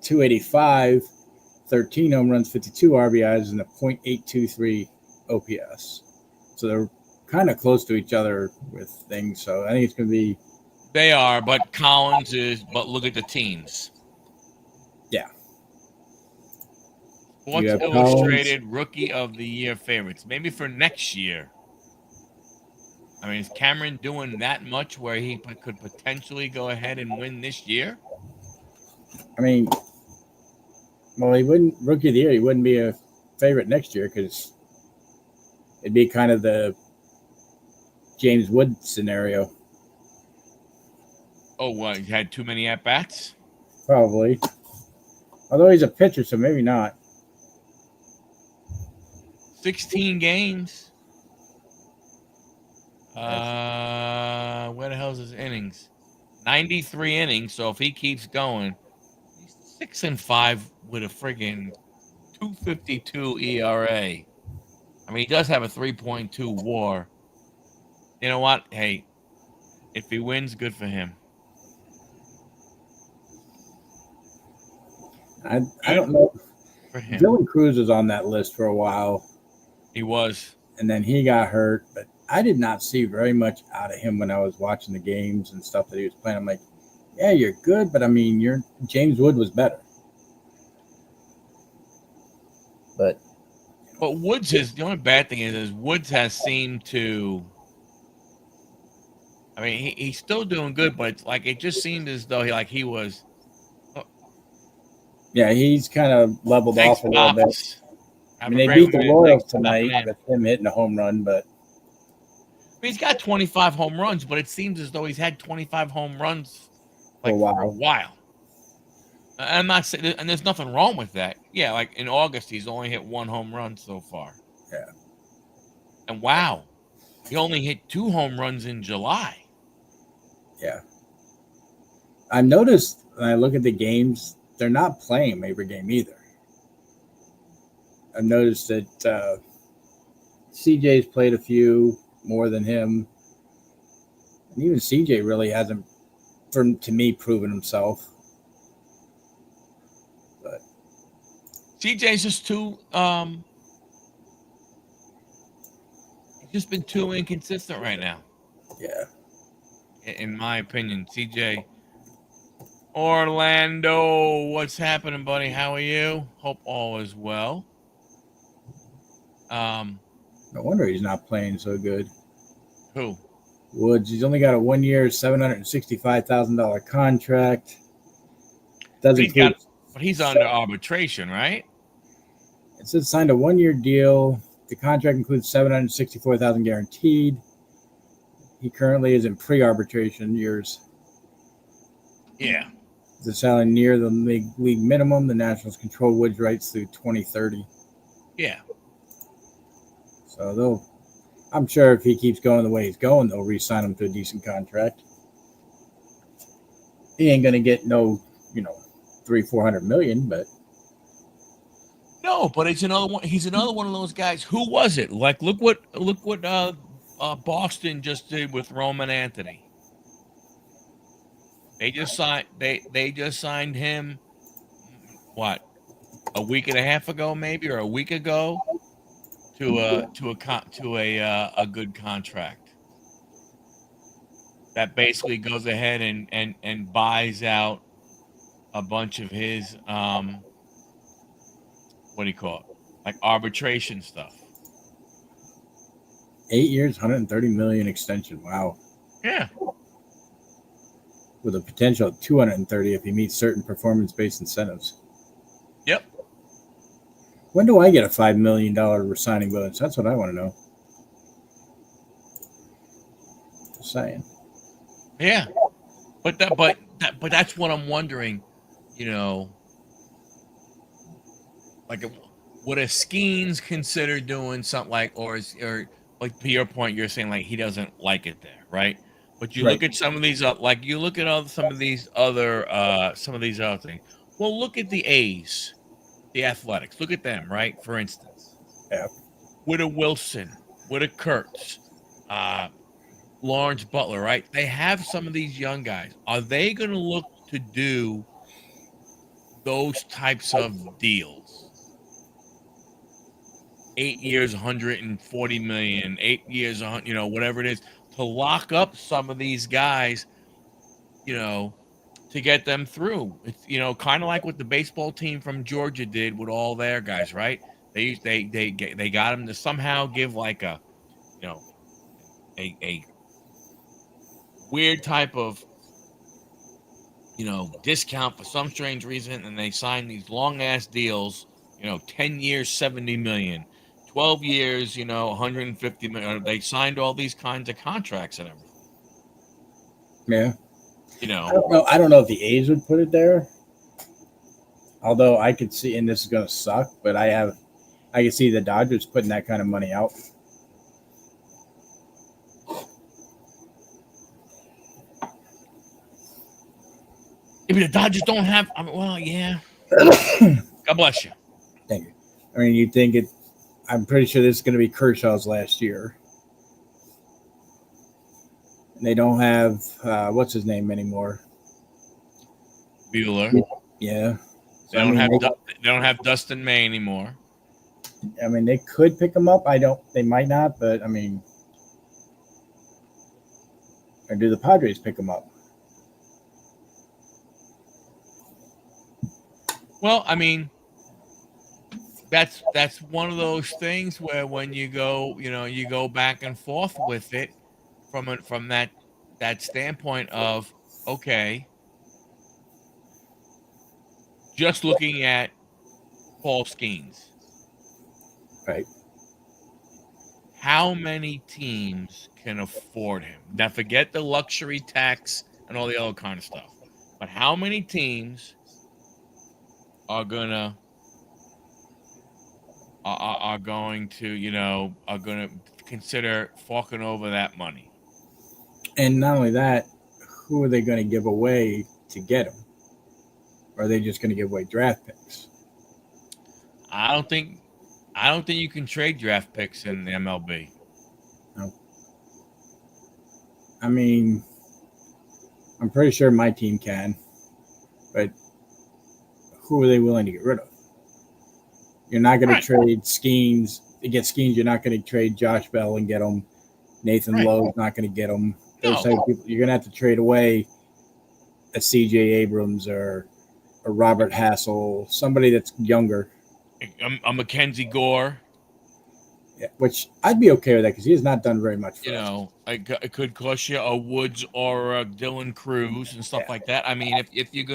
285, 13 home runs, 52 RBIs, and a .823 OPS. So kind of close to each other with things. So I think it's going to be. They are, but Collins is. But look at the teams. Yeah. Sports Illustrated Rookie of the Year favorites. Maybe for next year. I mean, is Cameron doing that much where he could potentially go ahead and win this year? I mean, well, he wouldn't Rookie of the Year. He wouldn't be a favorite next year because it'd be kind of the James Wood scenario. Oh, what? He had too many at bats? Probably. Although he's a pitcher, so maybe not. 16 games. Where the hell's his innings? 93 innings. So if he keeps going, he's 6-5 with a friggin' 2.52 ERA. I mean, he does have a 3.2 WAR. You know what? Hey, if he wins, good for him. I don't know. For him. Dylan Cruz was on that list for a while. He was. And then he got hurt, but I did not see very much out of him when I was watching the games and stuff that he was playing. I'm like, yeah, you're good, but I mean, James Wood was better. But Woods is the only bad thing is Woods has seemed to. I mean, he's still doing good, but it's like it just seemed as though he was. Yeah, he's kind of leveled off a little bit. I mean, they beat the Royals tonight with him hitting a home run, but I mean, he's got 25 home runs, but it seems as though he's had 25 home runs for a while. I'm not saying, and there's nothing wrong with that. Yeah, like in August, he's only hit 1 home run so far. Yeah. And wow, he only hit 2 home runs in July. Yeah. I noticed when I look at the games, they're not playing him every game either. I've noticed that CJ's played a few more than him. And even CJ really hasn't, to me, proven himself. But CJ's just too he's just been too inconsistent right now. Yeah. In my opinion, CJ. Orlando, what's happening, buddy? How are you? Hope all is well. No wonder he's not playing so good. Who? Woods. He's only got a 1-year, $765,000 contract. Doesn't include. But he's under arbitration, right? It says signed a 1-year deal. The contract includes $764,000 guaranteed. He currently is in pre-arbitration years. Yeah. The salary near the league minimum. The Nationals control Woods' rights through 2030. Yeah. So I'm sure if he keeps going the way he's going, they'll re-sign him to a decent contract. He ain't gonna get no, $300-400 million, but no, but it's another one. He's another one of those guys. Who was it? Like, look what Boston just did with Roman Anthony. They just signed him. What, a week and a half ago, maybe, or a week ago, to a good contract that basically goes ahead and buys out a bunch of his what do you call it, like arbitration stuff. 8 years, $130 million extension. Wow. Yeah. With a potential of $230 if he meets certain performance-based incentives. Yep. When do I get a $5 million signing bonus? That's what I want to know. Just saying. Yeah. But that's what I'm wondering. Like, would a Skeens consider doing something like, or like to your point, you're saying like he doesn't like it there, right? But you look at some of these, like you look at some of these other things. Well, look at the A's, the Athletics. Look at them, right? For instance, yeah, with a Wilson, with a Kurtz, Lawrence Butler, right? They have some of these young guys. Are they going to look to do those types of deals? 8 years, 140 million, 8 years, whatever it is, to lock up some of these guys, to get them through. It's kind of like what the baseball team from Georgia did with all their guys, right? They got them to somehow give like a you know a weird type of discount for some strange reason, and they signed these long ass deals, 10 years, 70 million, 12 years, 150 million. They signed all these kinds of contracts and everything. Yeah. I don't know if the A's would put it there. Although I could see, and this is going to suck, but I can see the Dodgers putting that kind of money out. If the Dodgers don't have, well, yeah. God bless you. Thank you. I mean, you'd think it. I'm pretty sure this is going to be Kershaw's last year. And they don't have what's his name anymore. Bueller. Yeah. So they don't have Dustin May anymore. I mean, they could pick him up. They might not, but I mean, or do the Padres pick him up? Well, I mean, that's one of those things where when you go back and forth with it from that standpoint of, okay, just looking at Paul Skeens, right? How many teams can afford him? Now, forget the luxury tax and all the other kind of stuff, but how many teams are going to consider forking over that money? And not only that, who are they going to give away to get him? Or are they just going to give away draft picks? I don't think you can trade draft picks in the MLB. No. I mean, I'm pretty sure my team can, but who are they willing to get rid of? You're not going to trade Skeens. To get Skeens, you're not going to trade Josh Bell and get him. Nathan Lowe's not going to get him. Those type of people. You're going to have to trade away a C.J. Abrams or a Robert Hassel, somebody that's younger. A Mackenzie Gore. Yeah, which I'd be okay with that because he has not done very much for us. It could cost you a Woods or a Dylan Cruz and stuff like that. I mean, if you're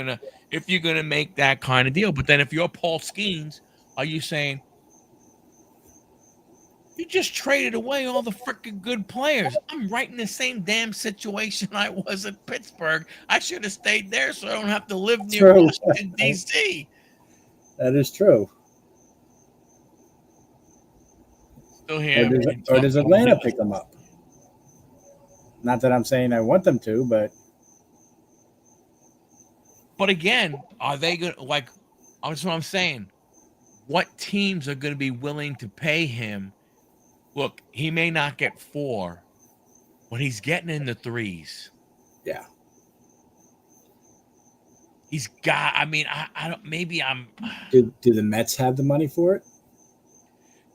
gonna make that kind of deal, but then if you're Paul Skeens, are you saying you just traded away all the freaking good players? I'm right in the same damn situation I was at Pittsburgh. I should have stayed there so I don't have to live near Washington, D.C. That is true. Still here. Or does Atlanta pick them up? Not that I'm saying I want them to, but again, are they going to, like, that's what I'm saying. What teams are going to be willing to pay him? Look, he may not get 4, but he's getting in the 3s. Yeah. He's got, I mean, I don't, maybe I'm. Do the Mets have the money for it?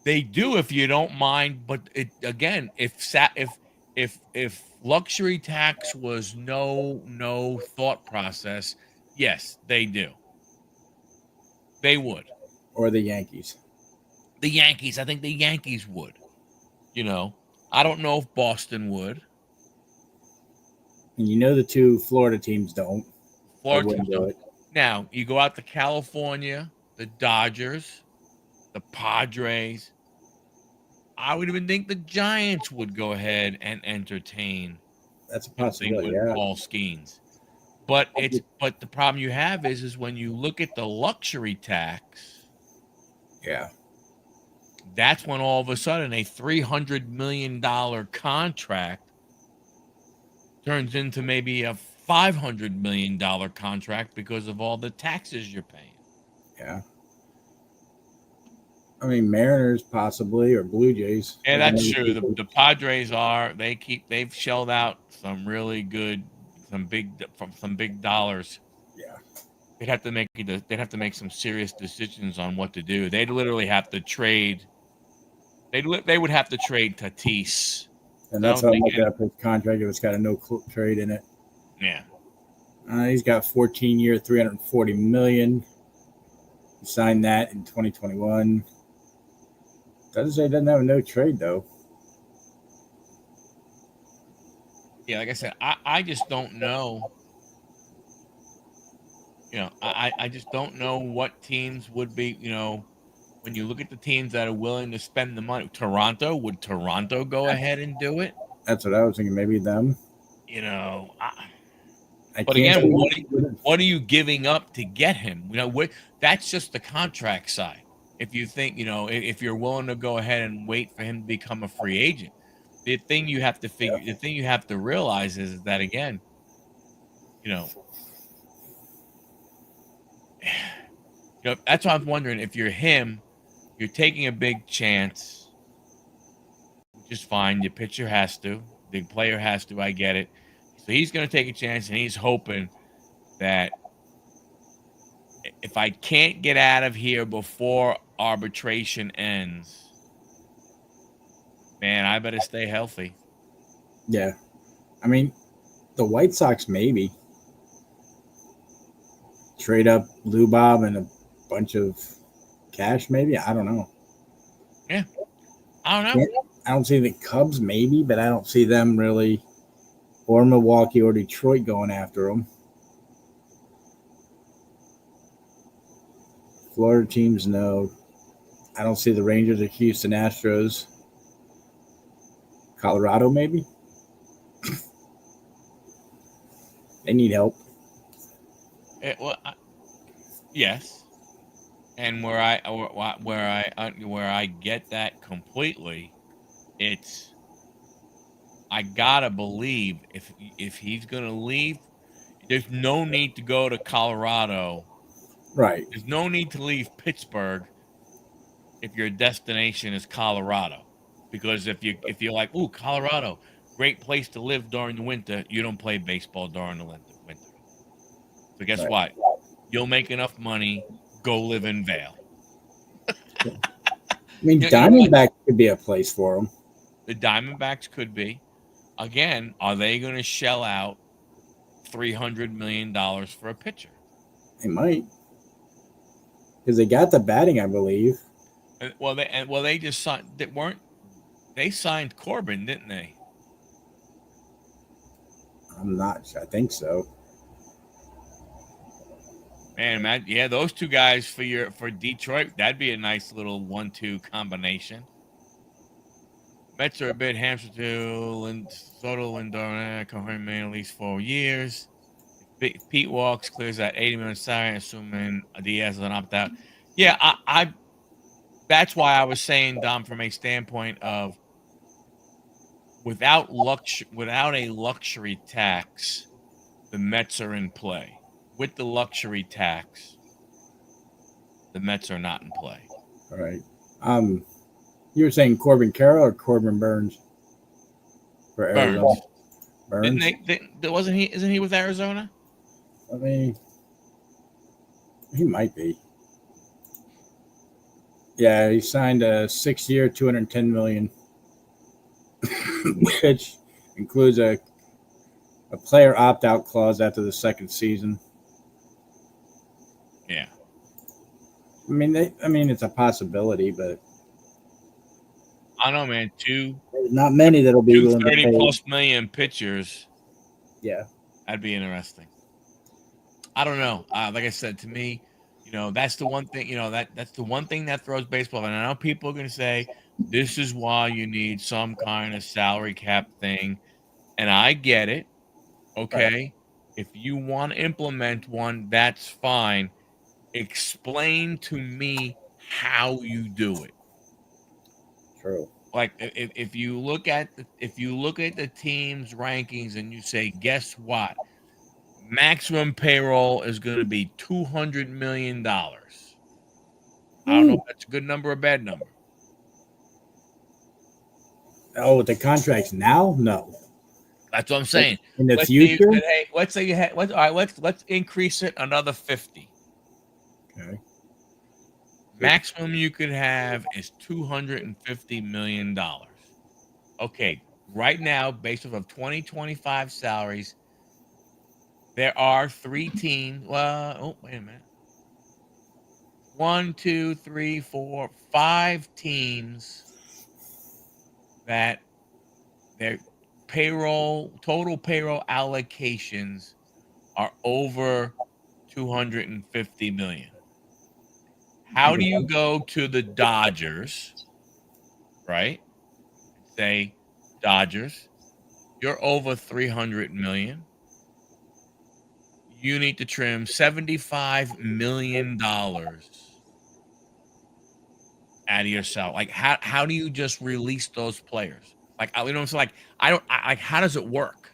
They do, if you don't mind, but again, if luxury tax was no thought process, yes, they do. They would. Or the Yankees. The Yankees, I think the Yankees would. I don't know if Boston would. And the 2 Florida teams don't. Florida teams don't. Now, you go out to California, the Dodgers, the Padres. I would even think the Giants would go ahead and entertain. That's a possibility. With Paul Skeens. But the problem you have is when you look at the luxury tax. Yeah. That's when all of a sudden a $300 million contract turns into maybe a $500 million contract because of all the taxes you're paying. Yeah. I mean, Mariners possibly, or Blue Jays. Yeah, that's true. The Padres they've shelled out some really good, some big dollars. Yeah. They'd have to make some serious decisions on what to do. They'd literally have to trade They would have to trade Tatis. And that's how I'm looking at his contract. It's got a no trade in it. Yeah. He's got 14-year, $340 million. He signed that in 2021. Doesn't say he doesn't have a no trade though. Yeah, like I said, I just don't know. You know, I just don't know what teams would be, you know, when you look at the teams that are willing to spend the money. Would Toronto go ahead and do it? That's what I was thinking. Maybe them. You know, but again, what are you giving up to get him? You know, that's just the contract side. If you think, you know, if you're willing to go ahead and wait for him to become a free agent, the thing you have to realize is that, again, you know, that's why I'm wondering, if you're him, you're taking a big chance, which is fine. The pitcher has to, the player has to. I get it. So he's going to take a chance, and he's hoping that if I can't get out of here before arbitration ends, man, I better stay healthy. Yeah. I mean, the White Sox maybe trade up Lou Bob and a bunch of cash, maybe. I don't know. Yeah. I don't know. I don't see the Cubs maybe, but I don't see them really, or Milwaukee or Detroit going after them. Florida teams, no. I don't see the Rangers or Houston Astros. Colorado, maybe. They need help. Yes, and where I get that completely, it's, I gotta believe if he's gonna leave, there's no need to go to Colorado. Right. There's no need to leave Pittsburgh if your destination is Colorado, because if you're like, ooh, Colorado, great place to live during the winter, you don't play baseball during the winter. So guess what? You'll make enough money. Go live in Vail. I mean, Diamondbacks could be a place for them. The Diamondbacks could be. Again, are they going to shell out $300 million for a pitcher? They might, because they got the batting, I believe. They just signed. They signed Corbin, didn't they? I'm not sure. I think so. Man, yeah, those two guys for Detroit, that'd be a nice little 1-2 combination. Mets are a bit hamster too, and Soto, Lindor, come here at least 4 years. If Pete walks, clears that $80 million salary, assuming Diaz is an opt out. Yeah, I that's why I was saying, Dom, from a standpoint of without a luxury tax, the Mets are in play. With the luxury tax, the Mets are not in play. All right. You were saying Corbin Carroll or Corbin Burns for Arizona? Burns. Isn't he with Arizona? I mean, he might be. Yeah, he signed a 6-year, $210 million, which includes a player opt-out clause after the second season. Yeah. I mean, it's a possibility, but I don't know, man. There's not many that'll be willing to pay. 30+ million pitchers. Yeah, that'd be interesting. I don't know. Like I said, to me, you know, that's the one thing. You know, that's the one thing that throws baseball. And I know people are going to say this is why you need some kind of salary cap thing, and I get it. Okay, right. If you want to implement one, that's fine. Explain to me how you do it. True. Like if you look at the team's rankings and you say, guess what? Maximum payroll is going to be $200 million. I don't know if that's a good number or a bad number. Oh, with the contracts now? No. That's what I'm saying. In the future? Let's say you had. All right, let's increase it another 50. Okay. Maximum you could have is $250 million. Okay, right now, based off of 2025 salaries, there are 3 teams. Well, oh, wait a minute. 1, 2, 3, 4, 5 teams that their total payroll allocations are over 250 million. How do you go to the Dodgers, right? And say, Dodgers, you're over 300 million. You need to trim $75 million out of your salary. Like, how do you just release those players? Like, you know, it's like like, how does it work?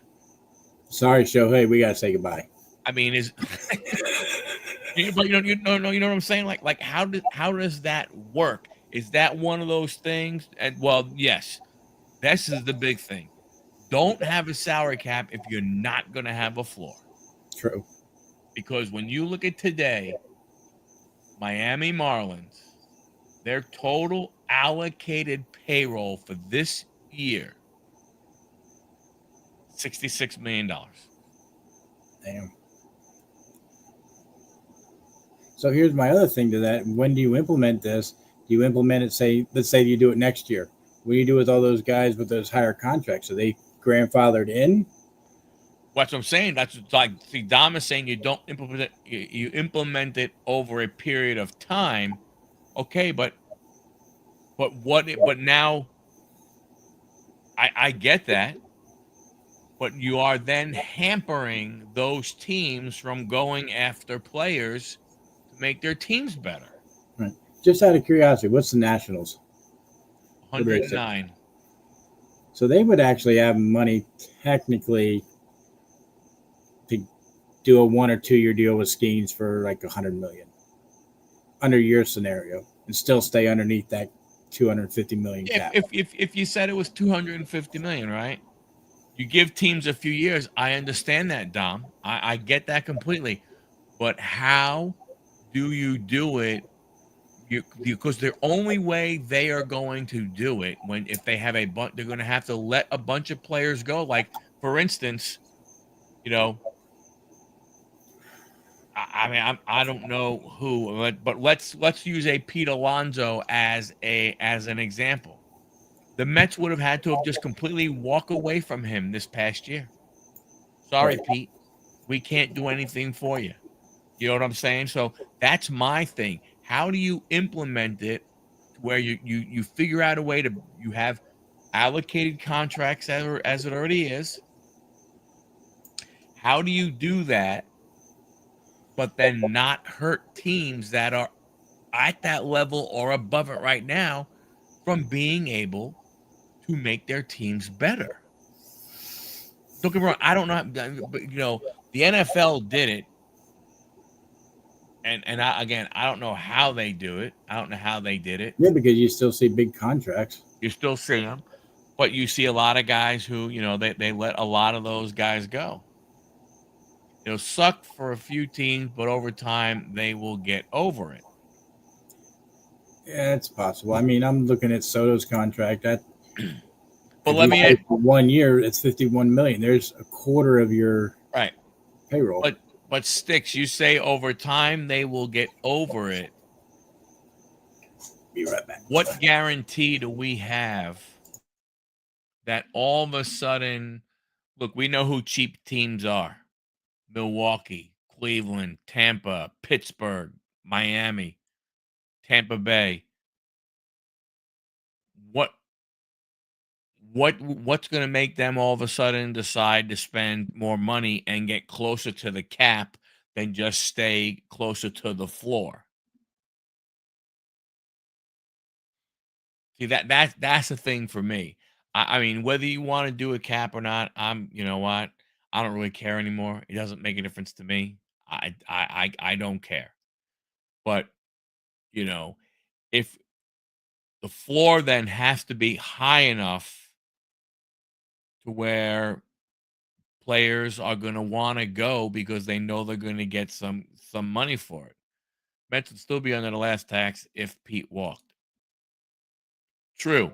Sorry, Shohei, we gotta say goodbye. I mean, but you know what I'm saying? Like, how does that work? Is that one of those things? And well, yes, this is the big thing. Don't have a salary cap if you're not going to have a floor. True. Because when you look at today, Miami Marlins, their total allocated payroll for this year, $66 million. Damn. So here's my other thing to that. When do you implement this? Do you implement it, let's say you do it next year. What do you do with all those guys with those higher contracts? Are they grandfathered in? That's what I'm saying. That's like, see, Dom is saying you don't implement it. You implement it over a period of time. Okay, but now I get that, but you are then hampering those teams from going after players to make their teams better. Right. Just out of curiosity, what's the Nationals? 109. So they would actually have money technically to do a 1 or 2 year deal with Skeens for like 100 million under your scenario and still stay underneath that 250 million cap. If you said it was 250 million, right? You give teams a few years. I understand that, Dom. I get that completely. But how do you do it? Because the only way they are going to do it if they have they're going to have to let a bunch of players go. Like, for instance, you know, I mean, I don't know who, but let's use a Pete Alonso as an example. The Mets would have had to have just completely walk away from him this past year. Sorry, Right. Pete, we can't do anything for you. You know what I'm saying? So that's my thing. How do you implement it to where you figure out a way to you have allocated contracts as it already is? How do you do that, but then not hurt teams that are at that level or above it right now from being able to make their teams better? Don't get me wrong, I don't know, but the NFL did it, and I don't know how they do it. I don't know how they did it. Yeah, because you still see big contracts. You still see them, but you see a lot of guys who they let a lot of those guys go. It'll suck for a few teams, but over time they will get over it. Yeah, it's possible. I mean, I'm looking at Soto's contract. That But let me for 1 year, it's 51 million. There's a quarter of your right payroll. But Sticks, you say over time they will get over it. Be right back. What guarantee do we have that all of a sudden, look, we know who cheap teams are: Milwaukee, Cleveland, Tampa, Pittsburgh, Miami, Tampa Bay. What's going to make them all of a sudden decide to spend more money and get closer to the cap than just stay closer to the floor? See, that's the thing for me. I mean, whether you want to do a cap or not, you know what? I don't really care anymore. It doesn't make a difference to me. I don't care. But if the floor then has to be high enough to where players are going to want to go because they know they're going to get some money for it. Mets would still be under the last tax if Pete walked. True.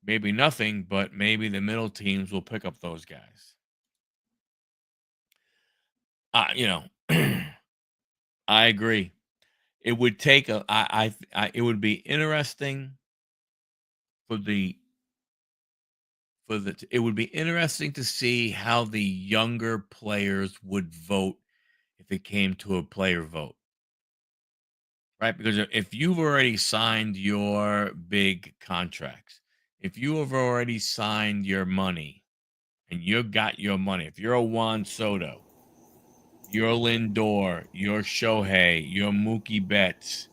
Maybe nothing, but maybe the middle teams will pick up those guys. I agree. It would take it would be interesting it would be interesting to see how the younger players would vote if it came to a player vote. Right? Because if you've already signed your big contracts, if you have already signed your money and you got your money, if you're a Juan Soto, you're Lindor, you're Shohei, you're Mookie Betts,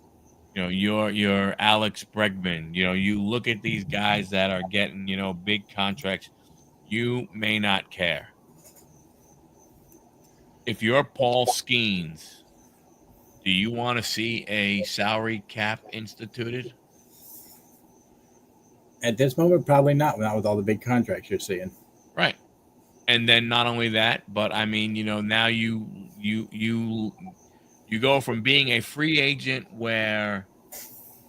you're Alex Bregman, you look at these guys that are getting, big contracts, you may not care. If you're Paul Skeens, do you want to see a salary cap instituted? At this moment, probably not with all the big contracts you're seeing. Right. And then not only that, but I mean, now you go from being a free agent where,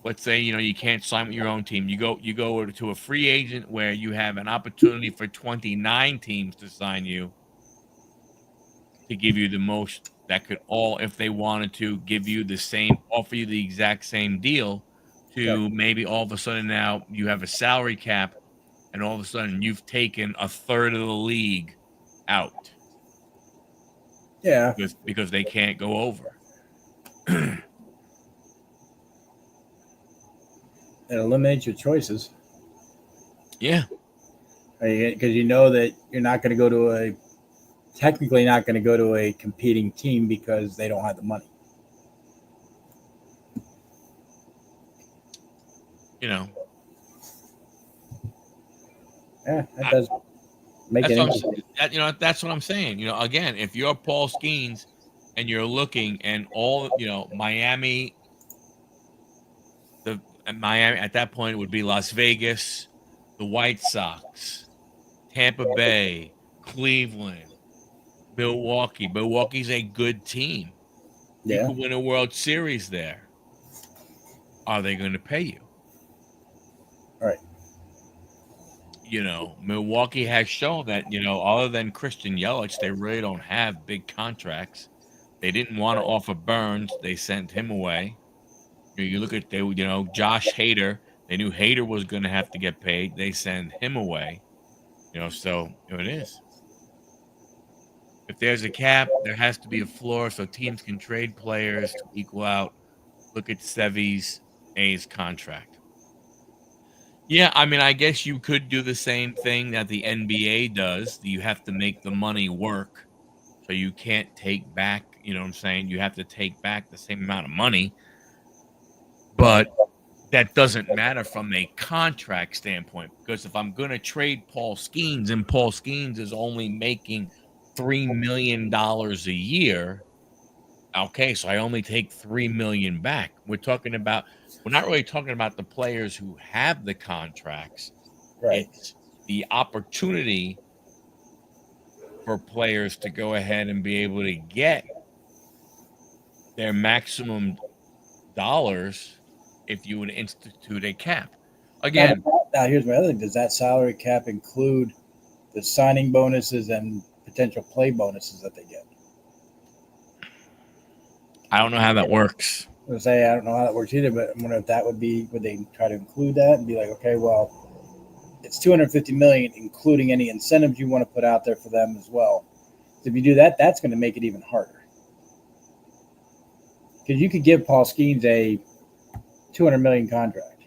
let's say, you can't sign with your own team. You go to a free agent where you have an opportunity for 29 teams to sign you, to give you the most that could all, if they wanted to, give you offer you the exact same deal, to maybe all of a sudden now you have a salary cap and all of a sudden you've taken a third of the league out. Yeah. Because they can't go over. It eliminates your choices. Yeah. Because you know that you're not going to go to technically not going to go to a competing team because they don't have the money. Yeah, that does make it interesting. That's what I'm saying. Again, if you're Paul Skeens and you're looking and all, Miami at that point would be Las Vegas, the White Sox, Tampa Bay, Cleveland, Milwaukee. Milwaukee's a good team. You could win a World Series there. Are they going to pay you? Right. Milwaukee has shown that, other than Christian Yelich, they really don't have big contracts. They didn't want to offer Burns. They sent him away. You look at, Josh Hader. They knew Hader was going to have to get paid. They send him away. So it is. If there's a cap, there has to be a floor so teams can trade players to equal out. Look at Sevy's A's contract. Yeah, I mean, I guess you could do the same thing that the NBA does. You have to make the money work. So you can't take back, you know what I'm saying? You have to take back the same amount of money. But that doesn't matter from a contract standpoint, because if I'm going to trade Paul Skeens and Paul Skeens is only making $3 million a year, okay, so I only take $3 million back. We're not really talking about the players who have the contracts. Right. It's the opportunity for players to go ahead and be able to get their maximum dollars if you would institute a cap. Again, now here's my other thing. Does that salary cap include the signing bonuses and potential play bonuses that they get? I don't know how that works. I don't know how that works either, but I wonder if that would they try to include that and be like, okay, well, it's $250 million, including any incentives you want to put out there for them as well. So if you do that, that's going to make it even harder. Because you could give Paul Skeens a $200 million contract.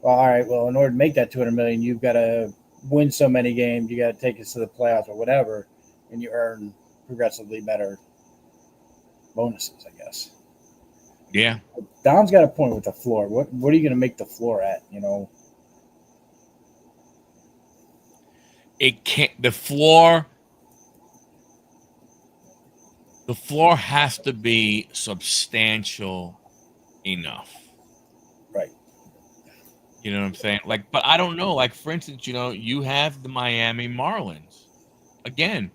Well, all right. Well, in order to make that $200 million, you've got to win so many games. You got to take us to the playoffs or whatever, and you earn progressively better bonuses, I guess. Yeah. Dom's got a point with the floor. What are you going to make the floor at? It can't. The floor has to be substantial enough. Right. You know what I'm saying? But I don't know. For instance, you have the Miami Marlins. Again,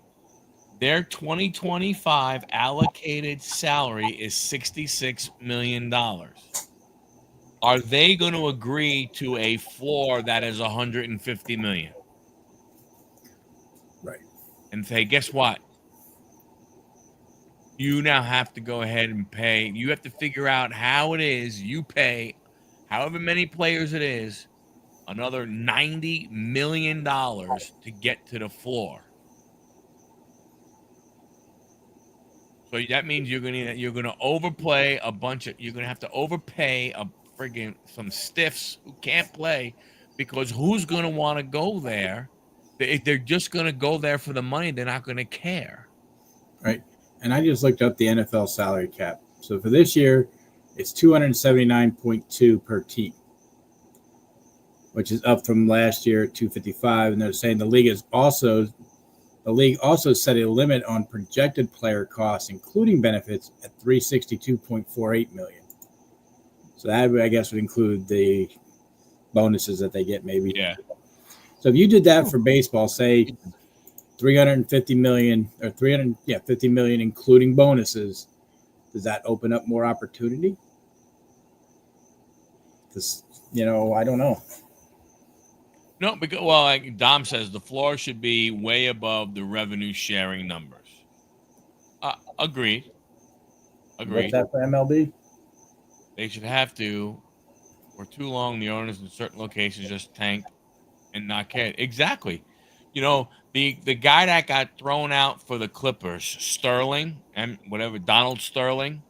Their 2025 allocated salary is $66 million. Are they going to agree to a floor that is $150 million? Right. And say, guess what? You now have to go ahead and pay. You have to figure out how it is you pay however many players it is another $90 million to get to the floor. So that means you're gonna overplay a bunch of you're gonna have to overpay a friggin' some stiffs who can't play because who's gonna want to go there? If they're just gonna go there for the money, they're not gonna care. Right. And I just looked up the NFL salary cap. So for this year, it's 279.2 per team, which is up from last year at 255. And they're saying the league also set a limit on projected player costs, including benefits, at 362.48 million. So that, I guess, would include the bonuses that they get, maybe. Yeah. So if you did that for baseball, say 350 million or 50 million, including bonuses, does that open up more opportunity? This, I don't know. No, because like Dom says, the floor should be way above the revenue sharing numbers. Agreed. What's that for MLB? They should have to. For too long, the owners in certain locations just tanked and not cared. Exactly. The guy that got thrown out for the Clippers, Sterling, and whatever, Donald Sterling,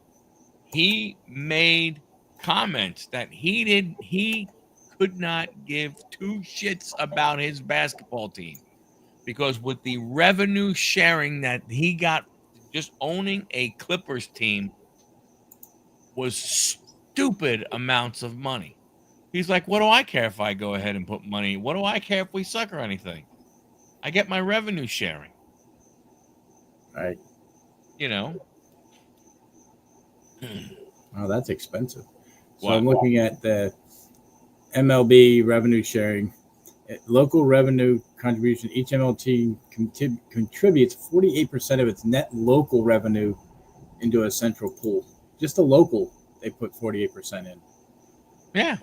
he made comments that he could not give two shits about his basketball team because with the revenue sharing that he got just owning a Clippers team was stupid amounts of money. He's like, what do I care if I go ahead and put money? What do I care if we suck or anything? I get my revenue sharing. Right. Oh, that's expensive. So What? I'm looking at the MLB revenue sharing. Local revenue contribution. Each MLB team contributes 48% of its net local revenue into a central pool. Just the local, they put 48% in. Yeah.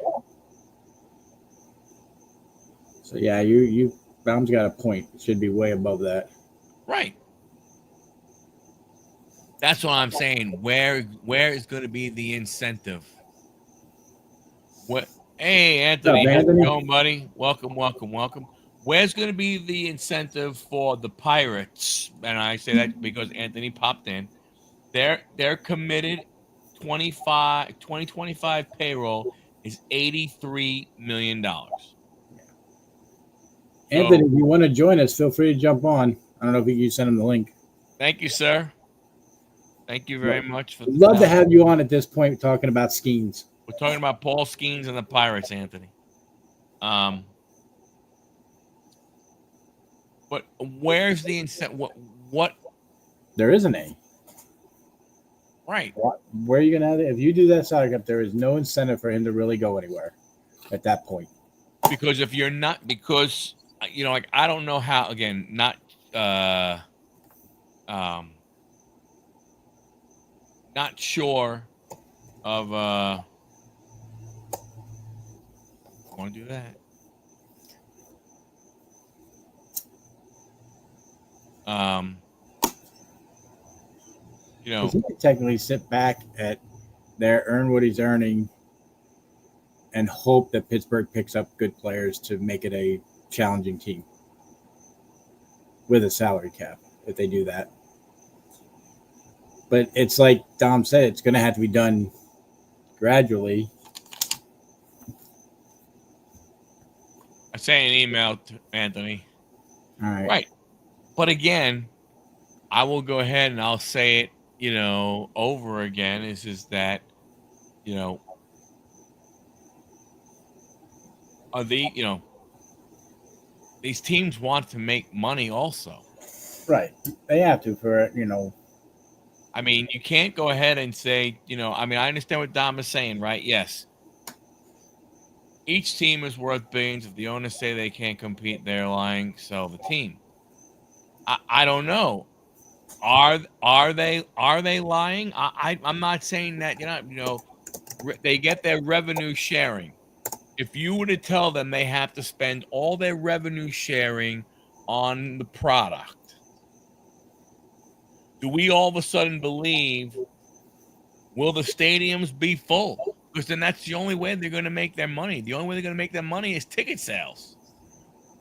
So yeah, you Baum's got a point. It should be way above that. Right. That's what I'm saying. Where is going to be the incentive? What? Hey, Anthony, how's it going, buddy? Welcome. Where's going to be the incentive for the Pirates? And I say that because Anthony popped in. Their committed 2025 payroll is $83 million. Anthony, if you want to join us, feel free to jump on. I don't know if you send him the link. Thank you, sir. Thank you very much for the love to have you on at this point talking about Skeens. We're talking about Paul Skeens and the Pirates, Anthony. But where's the incentive? What? There isn't any. Right. Where are you gonna have it? If you do that salary cap, there is no incentive for him to really go anywhere at that point. Because if you're not, like I don't know how. Again, not sure of. Want to do that? He could technically sit back at there, earn what he's earning, and hope that Pittsburgh picks up good players to make it a challenging team with a salary cap if they do that. But it's like Dom said, it's going to have to be done gradually. I sent an email to Anthony. All right. Right. But again, I will go ahead and I'll say it, over again is that, are these teams want to make money also. Right. They have to for, I mean, you can't go ahead and say, I understand what Dom is saying, right? Yes. Each team is worth billions. If the owners say they can't compete, they're lying. Sell the team. I don't know. Are they lying? I'm not saying that. They get their revenue sharing. If you were to tell them they have to spend all their revenue sharing on the product, do we all of a sudden believe, will the stadiums be full? Because then that's the only way they're going to make their money. The only way they're going to make their money is ticket sales.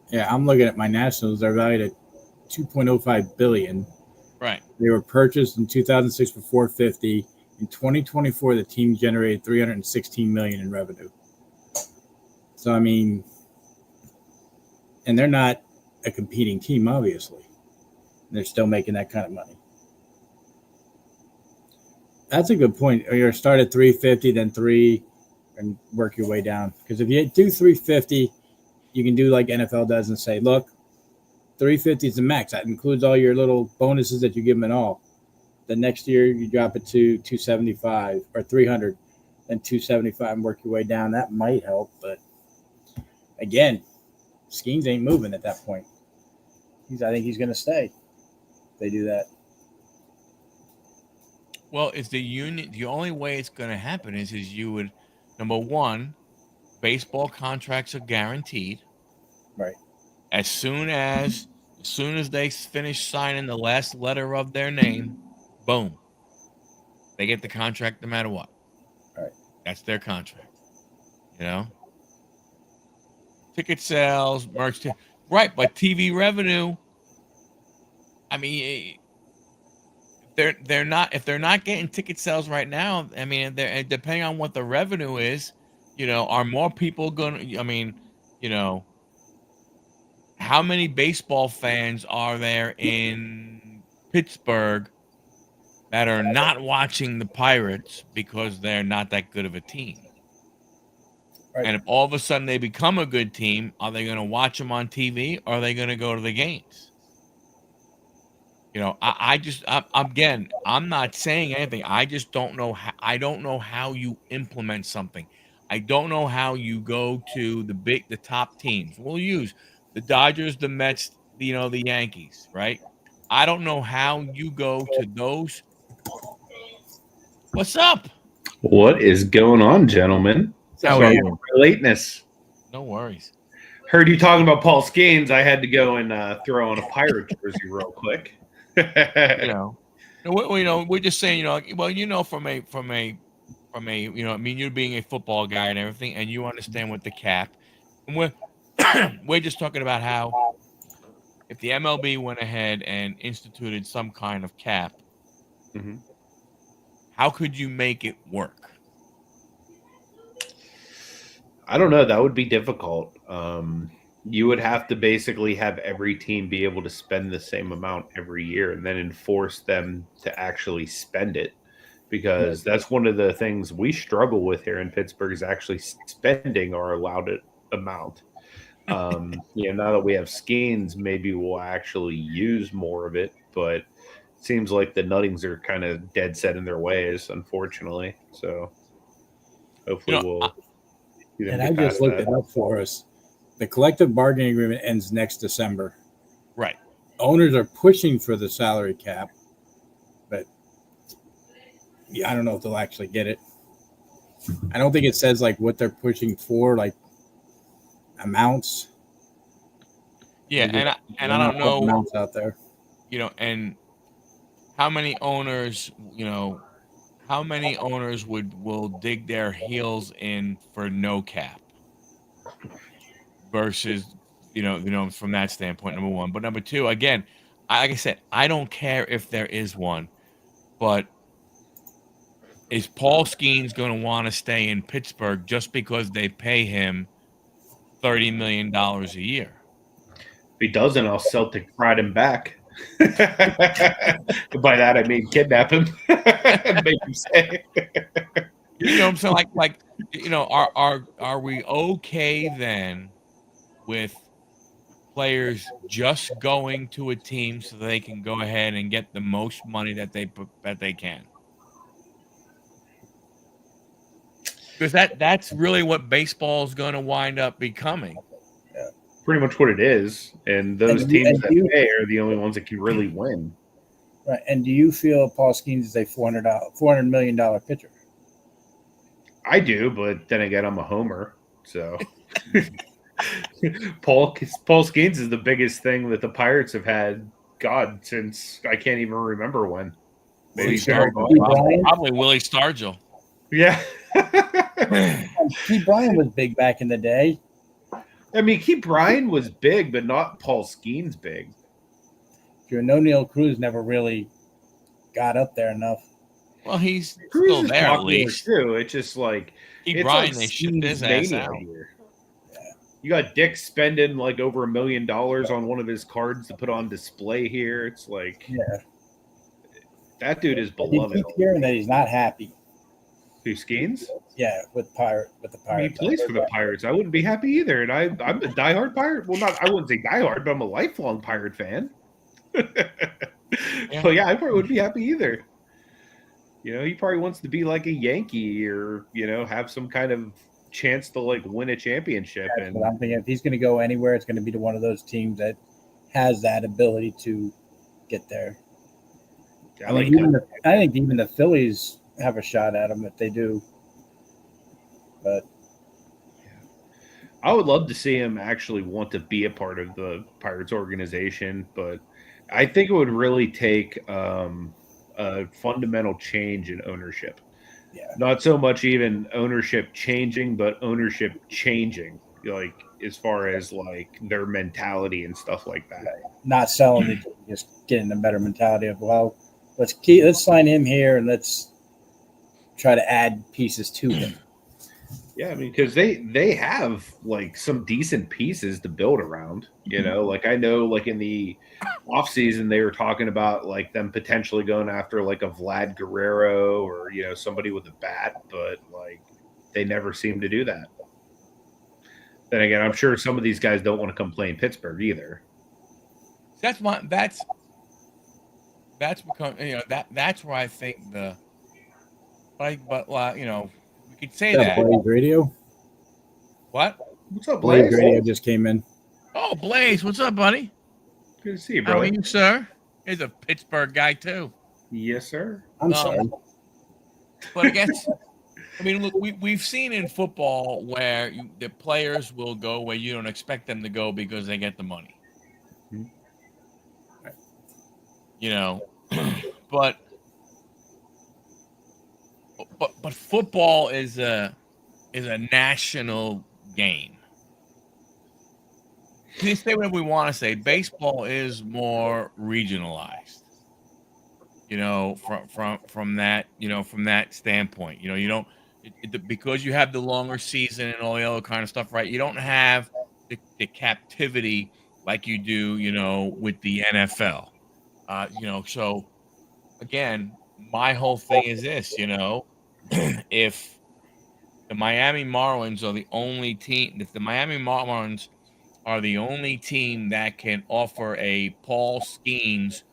Yeah, I'm looking at my Nationals. They're valued at $2.05 billion. Right. They were purchased in 2006 for $450. In 2024, the team generated $316 million in revenue. So I mean, and they're not a competing team, obviously. They're still making that kind of money. That's a good point. You're start at 350, then 3, and work your way down. Because if you do 350, you can do like NFL does and say, look, 350 is the max. That includes all your little bonuses that you give them and all. The next year you drop it to 275 or 300, then 275 and work your way down. That might help, but again, Skeens ain't moving at that point. I think he's going to stay. If they do that. Well, it's the union. The only way it's going to happen is you would, number one, baseball contracts are guaranteed. Right. As soon as they finish signing the last letter of their name, boom, they get the contract no matter what. Right. That's their contract. Ticket sales, merch, right? But TV revenue. I mean, they're not if they're not getting ticket sales right now. I mean, they're depending on what the revenue is. Are more people going to? I mean, how many baseball fans are there in Pittsburgh that are not watching the Pirates because they're not that good of a team? Right. And if all of a sudden they become a good team, are they going to watch them on TV or are they going to go to the games? I'm not saying anything. I just don't know I don't know how you implement something. I don't know how you go to the top teams. We'll use the Dodgers, the Mets, the Yankees, right? I don't know how you go to those. What's up? What is going on, gentlemen? How are you? Lateness. No worries. Heard you talking about Paul Skeens. I had to go and throw on a Pirate jersey real quick. We're just saying, from a, you being a football guy and everything, and you understand what the cap, and we're just talking about how if the MLB went ahead and instituted some kind of cap, mm-hmm. How could you make it work? I don't know. That would be difficult. You would have to basically have every team be able to spend the same amount every year and then enforce them to actually spend it, because that's one of the things we struggle with here in Pittsburgh is actually spending our allowed amount. Now that we have Skeens, maybe we'll actually use more of it, but it seems like the Nuttings are kind of dead set in their ways, unfortunately. So hopefully we'll. And I just looked it up for us. The collective bargaining agreement ends next December. Right. Owners are pushing for the salary cap, but I don't know if they'll actually get it. I don't think it says like what they're pushing for, like amounts. Yeah, and I don't know amounts out there. And how many owners, will dig their heels in for no cap versus, from that standpoint, number one. But number two, again, like I said, I don't care if there is one, but is Paul Skeens going to want to stay in Pittsburgh just because they pay him $30 million a year? If he doesn't, I'll Celtic ride him back. By that I mean kidnap him, make him stay. You know what I'm saying? Are we okay then with players just going to a team so they can go ahead and get the most money that they can? Because that's really what baseball is going to wind up becoming. Yeah. Pretty much what it is, and those teams that pay are the only ones that can really win. Right. And do you feel Paul Skeens is a $400 million pitcher? I do, but then again, I'm a homer, so Paul Skeens is the biggest thing that the Pirates have had. God, since I can't even remember when. Maybe probably Willie Stargell. Yeah. Keith Bryan was big back in the day. I mean, Keith Bryan was big, but not Paul Skeens big. O'Neal Cruz never really got up there enough. Well, he's Cruz still there at least. Too. It's just like Keith Bryan, they shipped his ass out. Here. Yeah. You got Dick spending like over $1 million on one of his cards to put on display here. It's like, that dude is beloved. I keep hearing that he's not happy. Who, Skeens? Yeah, with the Pirates. He plays for the Pirates. I wouldn't be happy either. And I'm a diehard Pirate. Well, I wouldn't say diehard, but I'm a lifelong Pirate fan. So yeah, I probably wouldn't be happy either. You know, he probably wants to be like a Yankee or, you know, have some kind of chance to like win a championship. That's what I'm thinking. If he's going to go anywhere, it's going to be to one of those teams that has that ability to get there. I think even the Phillies have a shot at him if they do. But I would love to see him actually want to be a part of the Pirates organization, but I think it would really take a fundamental change in ownership. Yeah. Not so much even ownership changing, but ownership changing, like as far as like their mentality and stuff like that. Right. Not selling it, just getting a better mentality of, well, let's sign him here and let's try to add pieces to him. Yeah, I mean, because they have like some decent pieces to build around. You know, like I know, like in the offseason, they were talking about like them potentially going after like a Vlad Guerrero or, you know, somebody with a bat, but like they never seem to do that. Then again, I'm sure some of these guys don't want to come play in Pittsburgh either. That's become, you know, that's where I think but you know, we could say that. Blaze Radio. What? What's up, Blaze? Blaze Radio just came in. Oh, Blaze, what's up, buddy? Good to see you, bro. How are you, sir? He's a Pittsburgh guy too. Yes, sir. I'm sorry. But I guess, I mean, look, we've seen in football where the players will go where you don't expect them to go because they get the money. Mm-hmm. You know, but football is a national game. You can say whatever we want to say. Baseball is more regionalized. You know, from that, you know, from that standpoint, you know, you don't because you have the longer season and all the other kind of stuff, right? You don't have the captivity like you do, you know, with the NFL. You know, so again, my whole thing is this, you know, if the Miami Marlins are the only team, if the Miami Marlins are the only team that can offer a Paul Skeens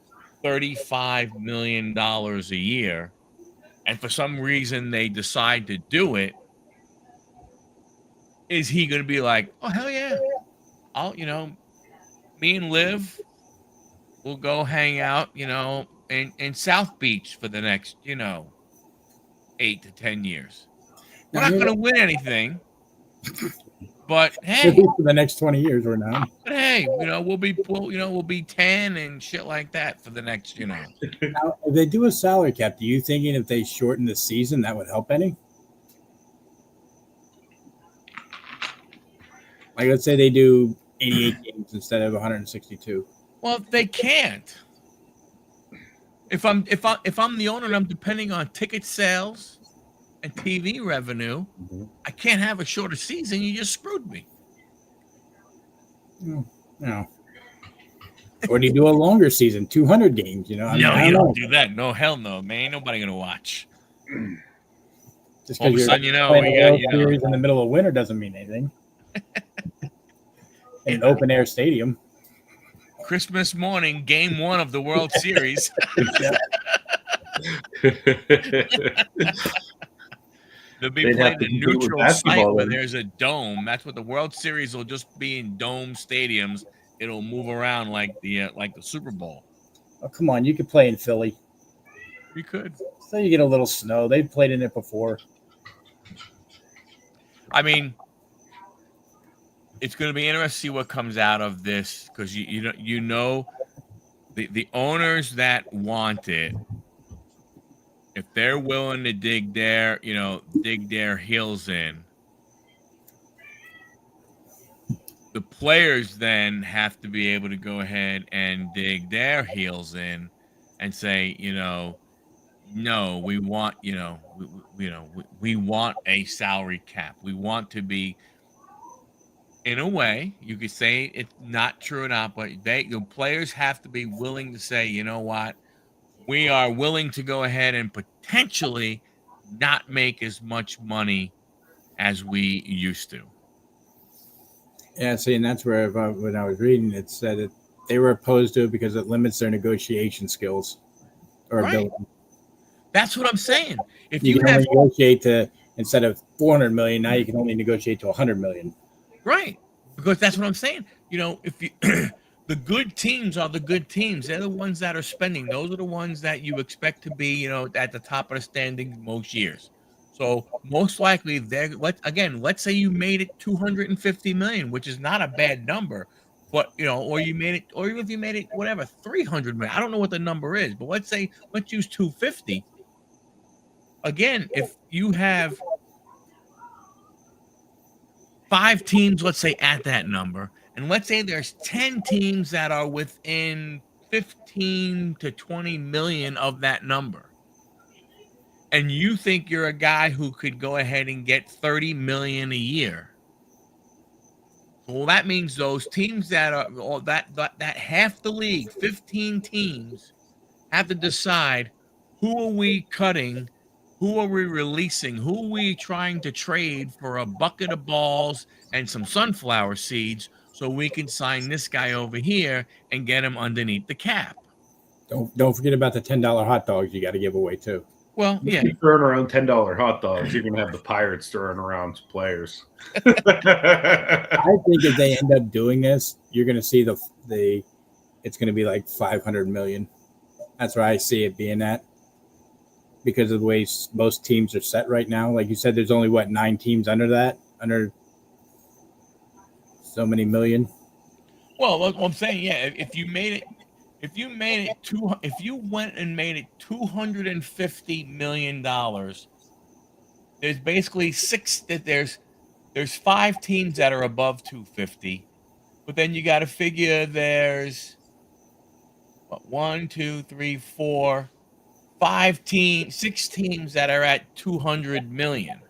$35 million a year, and for some reason they decide to do it, is he going to be like, oh, hell yeah, I'll, you know, me and Liv will go hang out, you know, in South Beach for the next, you know, 8 to 10 years. We're not going to win anything, but hey, for the next 20 years we're not. But hey, you know, we'll be 10 and shit like that for the next, you know. Now, if they do a salary cap, do you thinking if they shorten the season that would help any? Like, let's say they do 88 games instead of 162. Well, they can't. If I'm the owner and I'm depending on ticket sales and TV revenue, I can't have a shorter season. You just screwed me. No. Or do you do a longer season, 200 games? You know, I you don't do that. No, hell no, man. Ain't nobody gonna watch. Just all of a because sudden, you're you know, playing a World Series in the middle of winter doesn't mean anything. In an open air stadium. Christmas morning, game 1 of the World Series. They'll be playing a neutral site where there's a dome. That's what the World Series will just be in dome stadiums. It'll move around like the Super Bowl. Oh, come on, you could play in Philly. You could. So you get a little snow. They've played in it before. I mean, it's going to be interesting to see what comes out of this because you know the owners that want it, if they're willing to dig their heels in, the players then have to be able to go ahead and dig their heels in and say, no, we want, we want a salary cap. We want to be, in a way, you could say it's not true or not, but the players have to be willing to say, you know what, we are willing to go ahead and potentially not make as much money as we used to. Yeah, see, and that's where when I was reading, it said that they were opposed to it because it limits their negotiation skills or ability. That's what I'm saying. If you can only negotiate to, instead of 400 million, now you can only negotiate to 100 million. Right, because that's what I'm saying. If you the good teams are the good teams. They're the ones that are spending. Those are the ones that you expect to be, at the top of the standings most years. So most likely let's say you made it 250 million, which is not a bad number, but or you made it, or even if you made it whatever 300 million. I don't know what the number is, but let's use 250. Again, if you have 5 teams, let's say at that number, and let's say there's 10 teams that are within 15 to 20 million of that number, and you think you're a guy who could go ahead and get 30 million a year. Well, that means those teams that are that half the league, 15 teams, have to decide who are we cutting, who are we releasing, who are we trying to trade for a bucket of balls and some sunflower seeds so we can sign this guy over here and get him underneath the cap. Don't forget about the $10 hot dogs you got to give away too. Well, yeah. If you're throwing around $10 hot dogs, you're going to have the Pirates throwing around players. I think if they end up doing this, you're going to see it's going to be like 500 million. That's where I see it being at, because of the way most teams are set right now. Like you said, there's only 9 teams under so many million. Well, what I'm saying, yeah, if you went and made it $250 million, there's basically there's 5 teams that are above 250, but then you got to figure there's 1, 2, 3, 4, 5 teams, 6 teams that are at 200 million.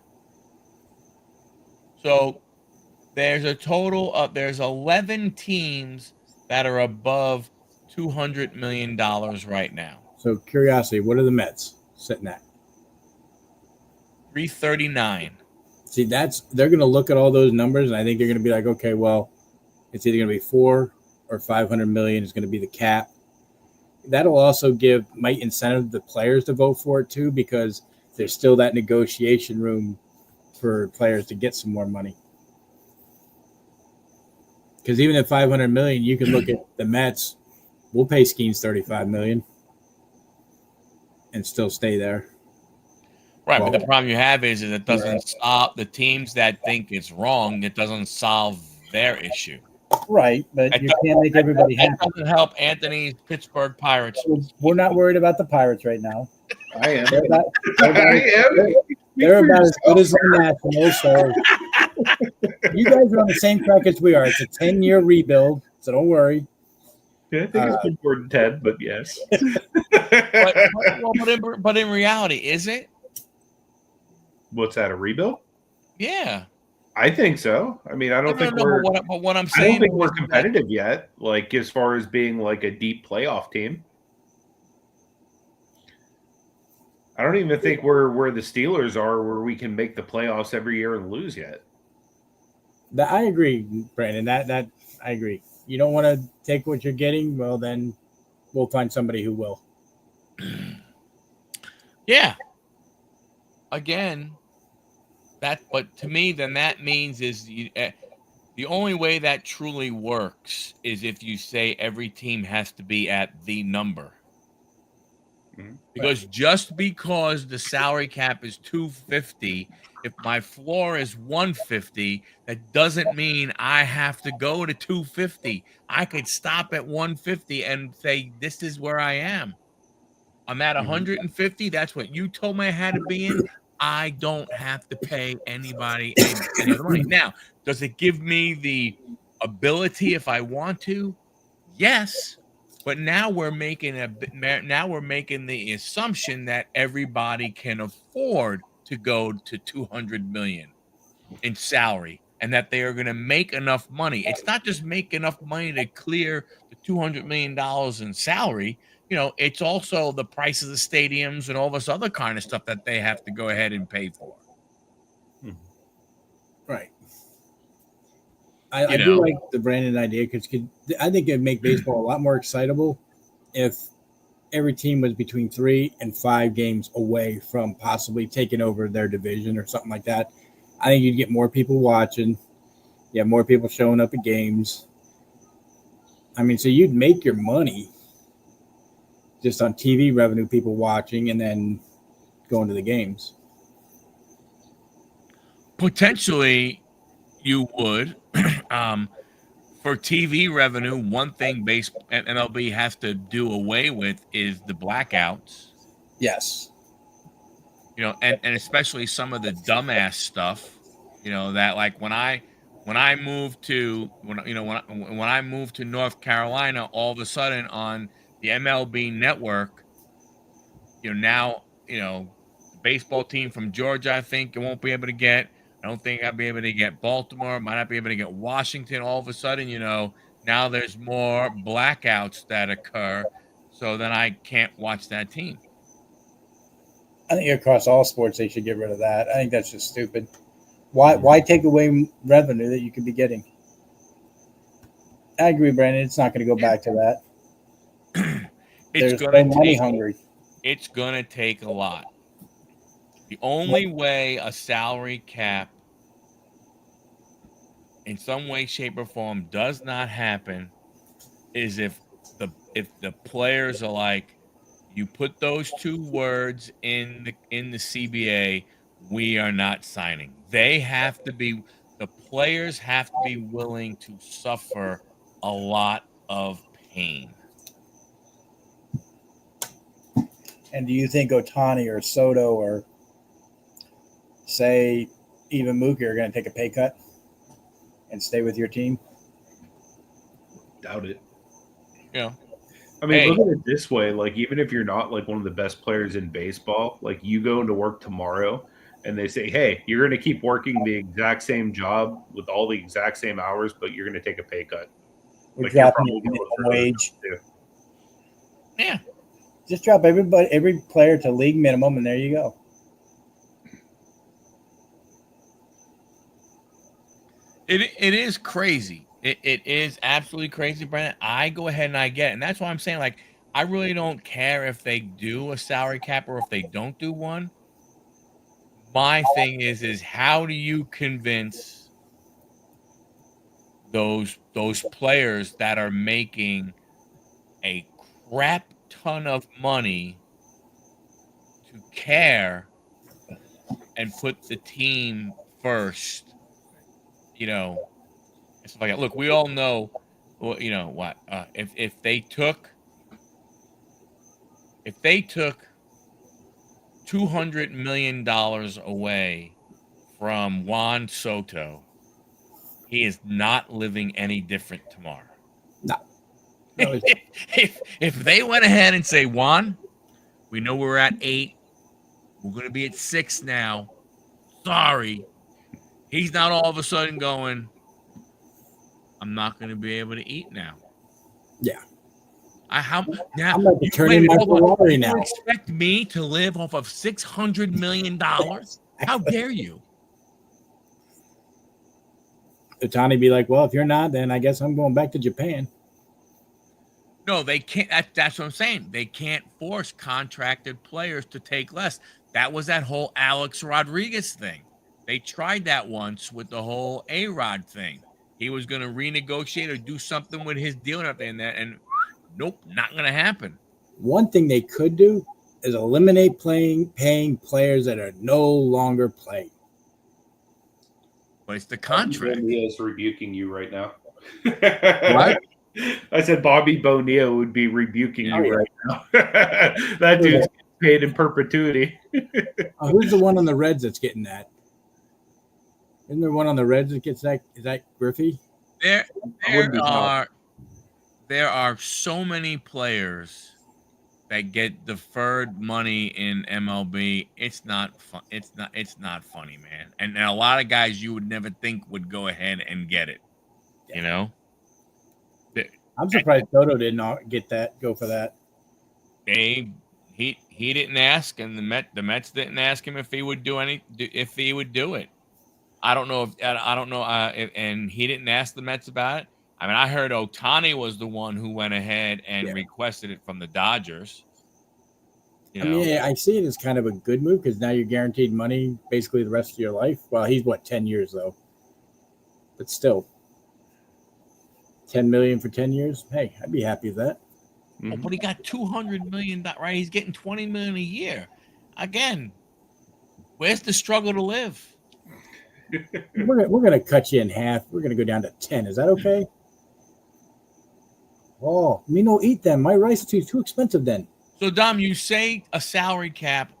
So there's a total of there's 11 teams that are above $200 million right now. So curiosity, what are the Mets sitting at? 339. See, they're going to look at all those numbers, and I think they're going to be like, okay, well, it's either going to be 4 or 500 million is going to be the cap. That'll also might incentive the players to vote for it too, because there's still that negotiation room for players to get some more money. Because even at 500 million, you can look at the Mets. We'll pay Skeens 35 million and still stay there. Right, but the problem you have is it doesn't stop the teams that think it's wrong. It doesn't solve their issue. Right, but you can't make everybody happy. That doesn't help Anthony's Pittsburgh Pirates. We're not worried about the Pirates right now. I am. They're about as good as the Nationals. So you guys are on the same track as we are. It's a 10-year rebuild, so don't worry. Yeah, I think it's been more than 10, but yes. but in reality, is it? What's that, a rebuild? Yeah. I think so. I mean, I don't think we're. But what I'm saying, I don't think we're competitive yet. Like as far as being like a deep playoff team, I don't even think we're where the Steelers are, where we can make the playoffs every year and lose yet. I agree, Brandon. That I agree. You don't want to take what you're getting. Well, then we'll find somebody who will. Yeah. Again. But to me, then that means is the only way that truly works is if you say every team has to be at the number. Because just because the salary cap is 250, if my floor is 150, that doesn't mean I have to go to 250. I could stop at 150 and say, this is where I am. I'm at 150. That's what you told me I had to be in. I don't have to pay anybody any other money. Now, does it give me the ability if I want to? Yes. But now we're making the assumption that everybody can afford to go to 200 million in salary and that they are going to make enough money. It's not just make enough money to clear the $200 million in salary. It's also the price of the stadiums and all this other kind of stuff that they have to go ahead and pay for. Right. I do like the Brandon idea because I think it'd make baseball a lot more excitable if every team was between 3 and 5 games away from possibly taking over their division or something like that. I think you'd get more people watching. Yeah, more people showing up at games. I mean, so you'd make your money just on TV revenue, people watching, and then going to the games. Potentially, you would. For TV revenue, one thing MLB has to do away with is the blackouts. Yes. And especially some of the dumbass stuff, that like when I moved to when I moved to North Carolina, all of a sudden on the MLB network, now, the baseball team from Georgia, I think it won't be able to get. I don't think I'll be able to get Baltimore. Might not be able to get Washington. All of a sudden, now there's more blackouts that occur, so then I can't watch that team. I think across all sports they should get rid of that. I think that's just stupid. Why take away revenue that you could be getting? I agree, Brandon. It's not going to go back to that. It's going to money hungry. It's going to take a lot. The only way a salary cap in some way, shape, or form does not happen is if the players are like, you put those 2 words in the CBA, we are not signing. The players have to be willing to suffer a lot of pain. And do you think Ohtani or Soto or say even Mookie are going to take a pay cut and stay with your team? Doubt it. I mean, look at it this way. Like, even if you're not like one of the best players in baseball, like you go into work tomorrow and they say, hey, you're going to keep working the exact same job with all the exact same hours, but you're going to take a pay cut. We're dropping the minimum wage. Yeah. Just drop every player to league minimum, and there you go. It is crazy. It is absolutely crazy, Brandon. I go ahead and I get it. And that's why I'm saying, like, I really don't care if they do a salary cap or if they don't do one. My thing is how do you convince those players that are making a crap ton of money to care and put the team first? It's like, look, we all know, what if they took $200 million away from Juan Soto, he is not living any different tomorrow. No. If they went ahead and say, Juan, we know we're at 8, we're going to be at 6 now. Sorry, he's not all of a sudden going, I'm not going to be able to eat now. Yeah. I'm like turning my Ferrari now. You expect me to live off of $600 million? How dare you? Ohtani be like, well, if you're not, then I guess I'm going back to Japan. No, they can't. That's what I'm saying. They can't force contracted players to take less. That was that whole Alex Rodriguez thing. They tried that once with the whole A-Rod thing. He was going to renegotiate or do something with his deal and everything, and nope, not going to happen. One thing they could do is eliminate paying players that are no longer playing. But it's the contract. Bonilla is rebuking you right now. What? I said Bobby Bonilla would be rebuking Oh, you yeah. right now. That dude's paid in perpetuity. Who's the one on the Reds that's getting that? Isn't there one on the Reds that gets that? Is that Griffey? There are so many players that get deferred money in MLB. It's not fun. It's not funny, man. And a lot of guys you would never think would go ahead and get it. Yeah. You know? I'm surprised Toto did not get that. Go for that. He didn't ask, and the Mets didn't ask him if he would do it. I don't know and he didn't ask the Mets about it. I mean, I heard Ohtani was the one who went ahead and requested it from the Dodgers. I mean, I see it as kind of a good move because now you're guaranteed money basically the rest of your life. Well, he's 10 years though, but still, $10 million for 10 years. Hey, I'd be happy with that. Oh, but he got $200 million, right? He's getting $20 million a year. Again, where's the struggle to live? We're gonna cut you in half. We're gonna go down to 10. Is that okay? Oh, me no eat them. My rice is too expensive then. So Dom, you say a salary cap?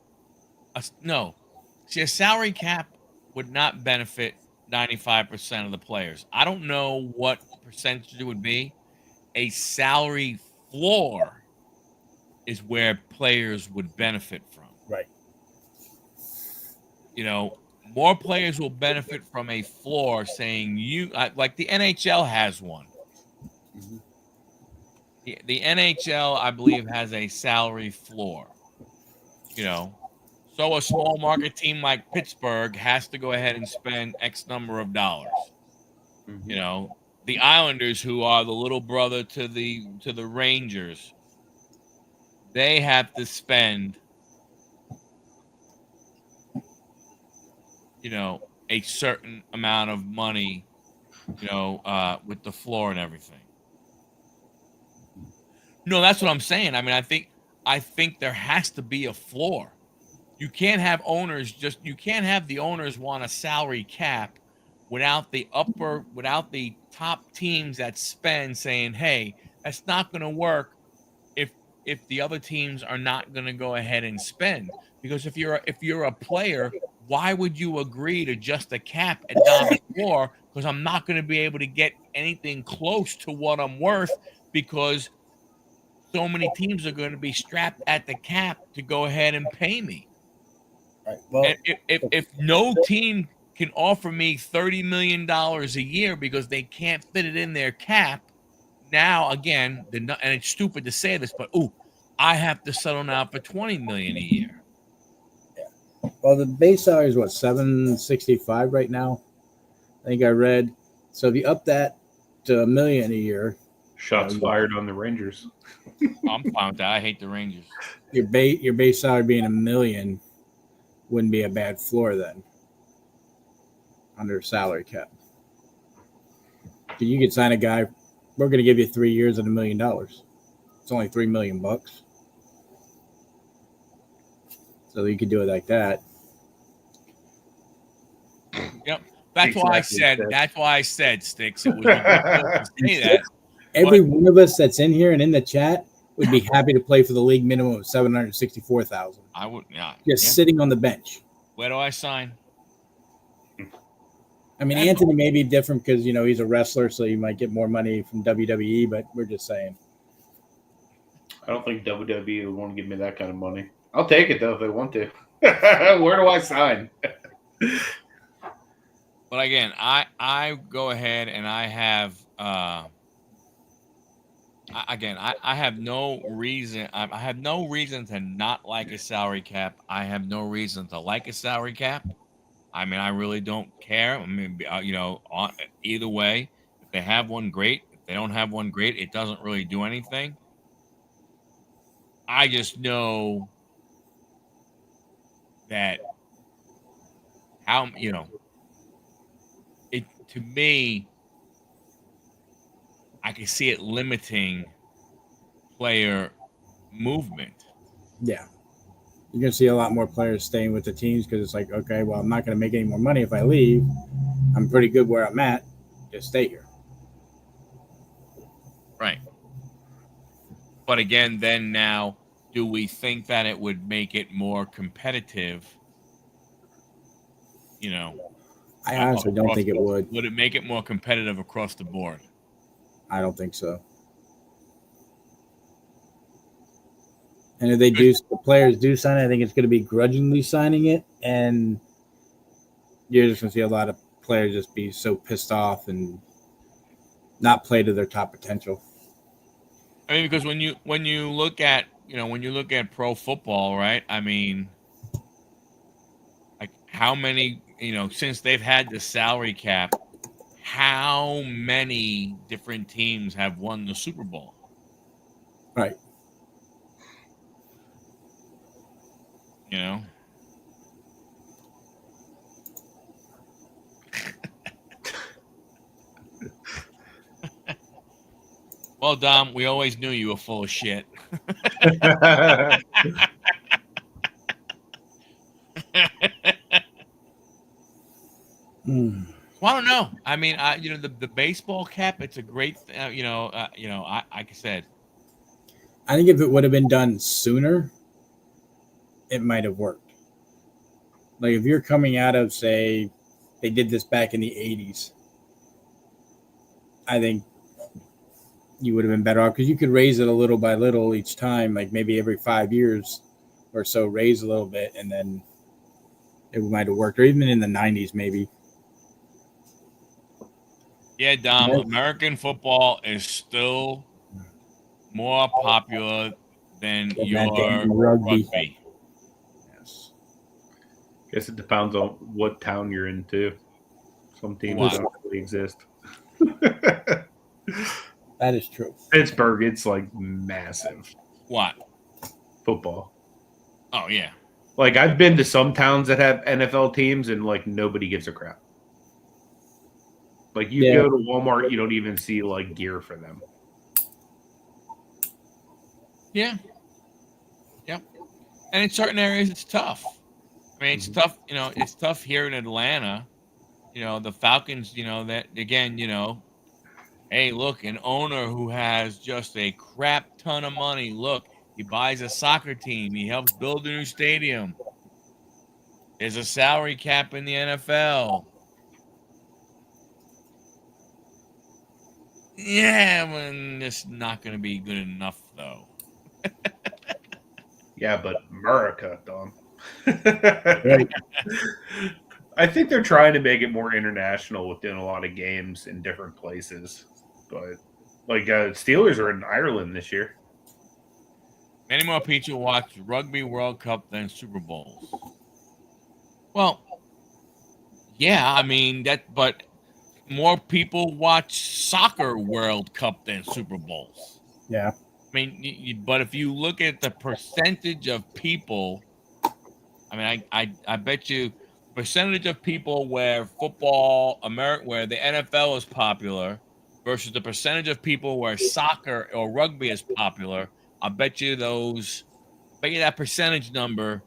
No, see, a salary cap would not benefit 95% of the players. I don't know what percentage it would be. A salary floor is where players would benefit from. Right. More players will benefit from a floor saying like the NHL has one. Mm-hmm. The NHL, I believe, has a salary floor. So a small market team like Pittsburgh has to go ahead and spend X number of dollars. Mm-hmm. The Islanders, who are the little brother to the Rangers, they have to spend a certain amount of money, with the floor and everything. No, that's what I'm saying. I mean, I think there has to be a floor. You can't have the owners want a salary cap without the top teams that spend saying, hey, that's not going to work if the other teams are not going to go ahead and spend. Because if you're a player, why would you agree to just a cap and not a floor? Because I'm not going to be able to get anything close to what I'm worth because so many teams are going to be strapped at the cap to go ahead and pay me. Right. Well, and if no team can offer me $30 million a year because they can't fit it in their cap, now again, and it's stupid to say this, but I have to settle now for $20 million a year. Yeah. Well, the base salary is what, $765 right now? I think I read. So if you up that to $1 million a year, shots fired on the Rangers. I'm fine with that. I hate the Rangers. Your base salary being $1 million wouldn't be a bad floor then under salary cap. You could sign a guy. We're going to give you 3 years at $1 million. It's only $3 million. So you could do it like that. Yep. That's why I said, Sticks. It was ridiculous to say that. Every one of us that's in here and in the chat would be happy to play for the league minimum of $764,000. I would, sitting on the bench. Where do I sign? I mean, Anthony may be different because he's a wrestler, so you might get more money from WWE. But we're just saying. I don't think WWE would want to give me that kind of money. I'll take it though if they want to. Where do I sign? But again, I go ahead and I have I have no reason. I have no reason to not like a salary cap. I have no reason to like a salary cap. I mean, I really don't care. I mean, either way, if they have one, great. If they don't have one, great. It doesn't really do anything. I just know that it, to me, I can see it limiting player movement. Yeah. You're going to see a lot more players staying with the teams because it's like, okay, well, I'm not going to make any more money if I leave. I'm pretty good where I'm at. Just stay here. Right. But again, then now, do we think that it would make it more competitive? You know, I honestly don't think it would. Would it make it more competitive across the board? I don't think so. And if they do, the players do sign it, I think it's going to be grudgingly signing it. And you're just going to see a lot of players just be so pissed off and not play to their top potential. I mean, because when you look at pro football, right? I mean, like how many, since they've had the salary cap, how many different teams have won the Super Bowl? Right. You know? Well, Dom, we always knew you were full of shit. Mm. Well, I don't know. I mean, the baseball cap, it's a great, like I said. I think if it would have been done sooner, it might have worked. Like if you're coming out of, say, they did this back in the 80s, I think you would have been better off because you could raise it a little by little each time, like maybe every 5 years or so, raise a little bit, and then it might have worked, or even in the 90s, maybe. Yeah, Dom, American football is still more popular than your rugby. Yes. Guess it depends on what town you're in, too. Some teams don't really exist. That is true. Pittsburgh, it's like massive. What? Football. Oh, yeah. Like, I've been to some towns that have NFL teams, and, like, nobody gives a crap. Like, you go to Walmart, you don't even see, like, gear for them. Yeah. Yep. And in certain areas, it's tough. I mean, it's tough, it's tough here in Atlanta. The Falcons, that, again, hey, look, an owner who has just a crap ton of money. Look, he buys a soccer team. He helps build a new stadium. There's a salary cap in the NFL. Yeah, it's not going to be good enough, though. Yeah, but America, Dom. Right. I think they're trying to make it more international with doing a lot of games in different places. But, like, Steelers are in Ireland this year. Many more people watch Rugby World Cup than Super Bowls. Well, yeah, I mean, but more people watch Soccer World Cup than Super Bowls. Yeah. I mean, but if you look at the percentage of people, I mean, I bet you percentage of people where where the NFL is popular versus the percentage of people where soccer or rugby is popular, I bet you that percentage number,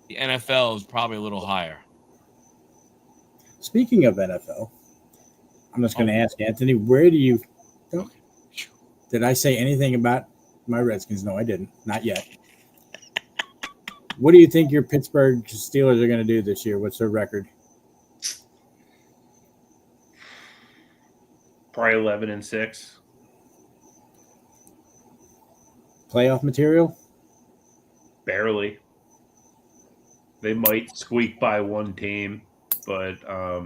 the NFL is probably a little higher. Speaking of NFL, I'm just going to ask Anthony, did I say anything about my Redskins? No, I didn't. Not yet. What do you think your Pittsburgh Steelers are going to do this year? What's their record? Probably 11-6. Playoff material? Barely. They might squeak by one team, but I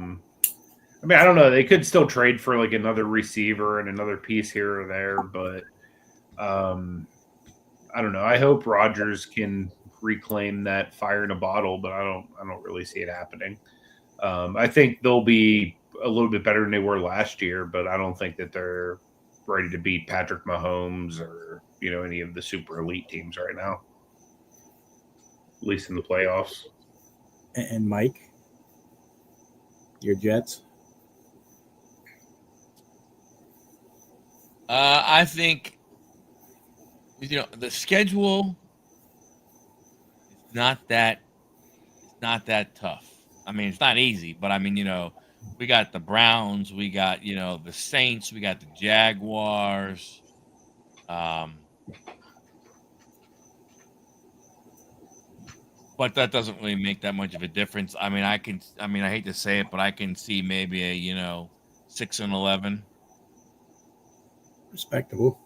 mean, I don't know. They could still trade for like another receiver and another piece here or there, but I don't know. I hope Rodgers can reclaim that fire in a bottle, but I don't really see it happening. I think they'll be a little bit better than they were last year, but I don't think that they're ready to beat Patrick Mahomes or any of the super elite teams right now, at least in the playoffs. And Mike, your Jets? I think the schedule not that tough. I mean, it's not easy, but I mean, we got the Browns, we got, the Saints, we got the Jaguars. But that doesn't really make that much of a difference. I mean, I hate to say it, but I can see maybe a 6-11. Respectable.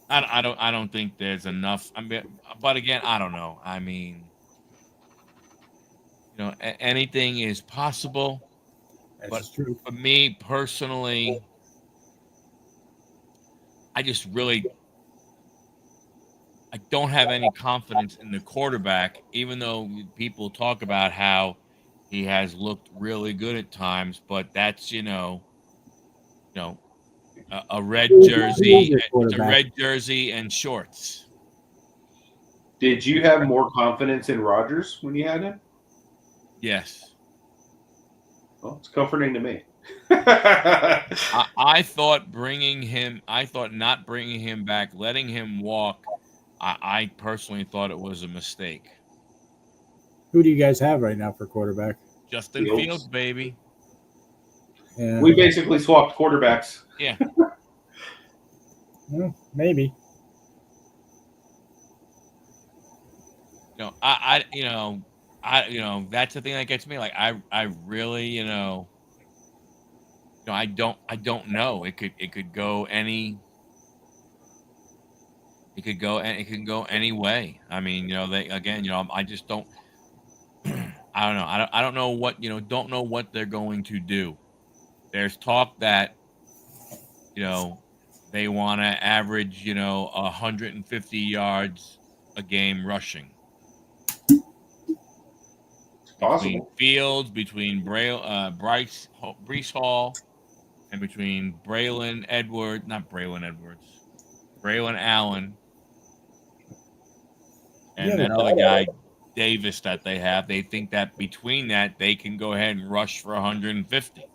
I don't think there's enough. I mean, but again, I don't know. I mean, anything is possible. But That's true. for me personally, I don't have any confidence in the quarterback, even though people talk about how he has looked really good at times. But that's a red jersey. It's a red jersey and shorts. Did you have more confidence in Rodgers when you had him? Yes. Well, it's comforting to me. I thought not bringing him back, letting him walk. I personally thought it was a mistake. Who do you guys have right now for quarterback? Justin Fields, baby. Yeah. We basically swapped quarterbacks. Yeah. Well, maybe. That's the thing that gets me. Like, I really, I don't know. It could go any. It could go any way. I mean, I just don't. I don't know. I don't know what don't know what they're going to do. There's talk that they want to average 150 yards a game rushing. Between Fields, between Breece Hall, and between Braylon Allen, and that other guy, Davis, that they have. They think that between that, they can go ahead and rush for 150,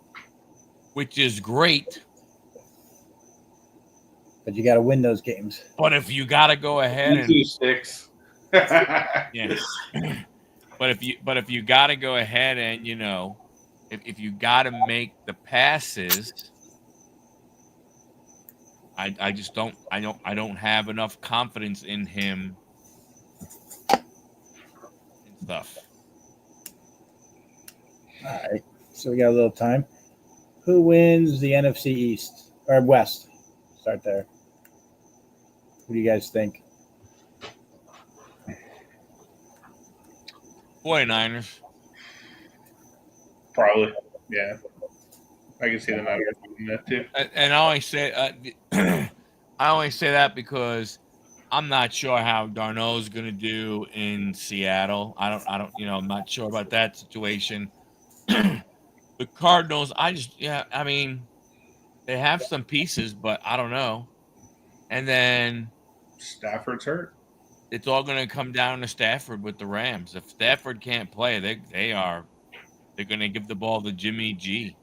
which is great. But you got to win those games. But if you got to go ahead and 2-6. yeah. But if you got to go ahead and if you got to make the passes, I just don't have enough confidence in him and stuff. All right, so we got a little time. Who wins the NFC East or West? Start there. What do you guys think? 49ers. Probably, yeah. I can see them out doing that too. And I only say that because I'm not sure how Darnold's going to do in Seattle. I'm not sure about that situation. The Cardinals, I mean, they have some pieces, but I don't know. And then Stafford's hurt. It's all going to come down to Stafford with the Rams. If Stafford can't play, they're going to give the ball to Jimmy G.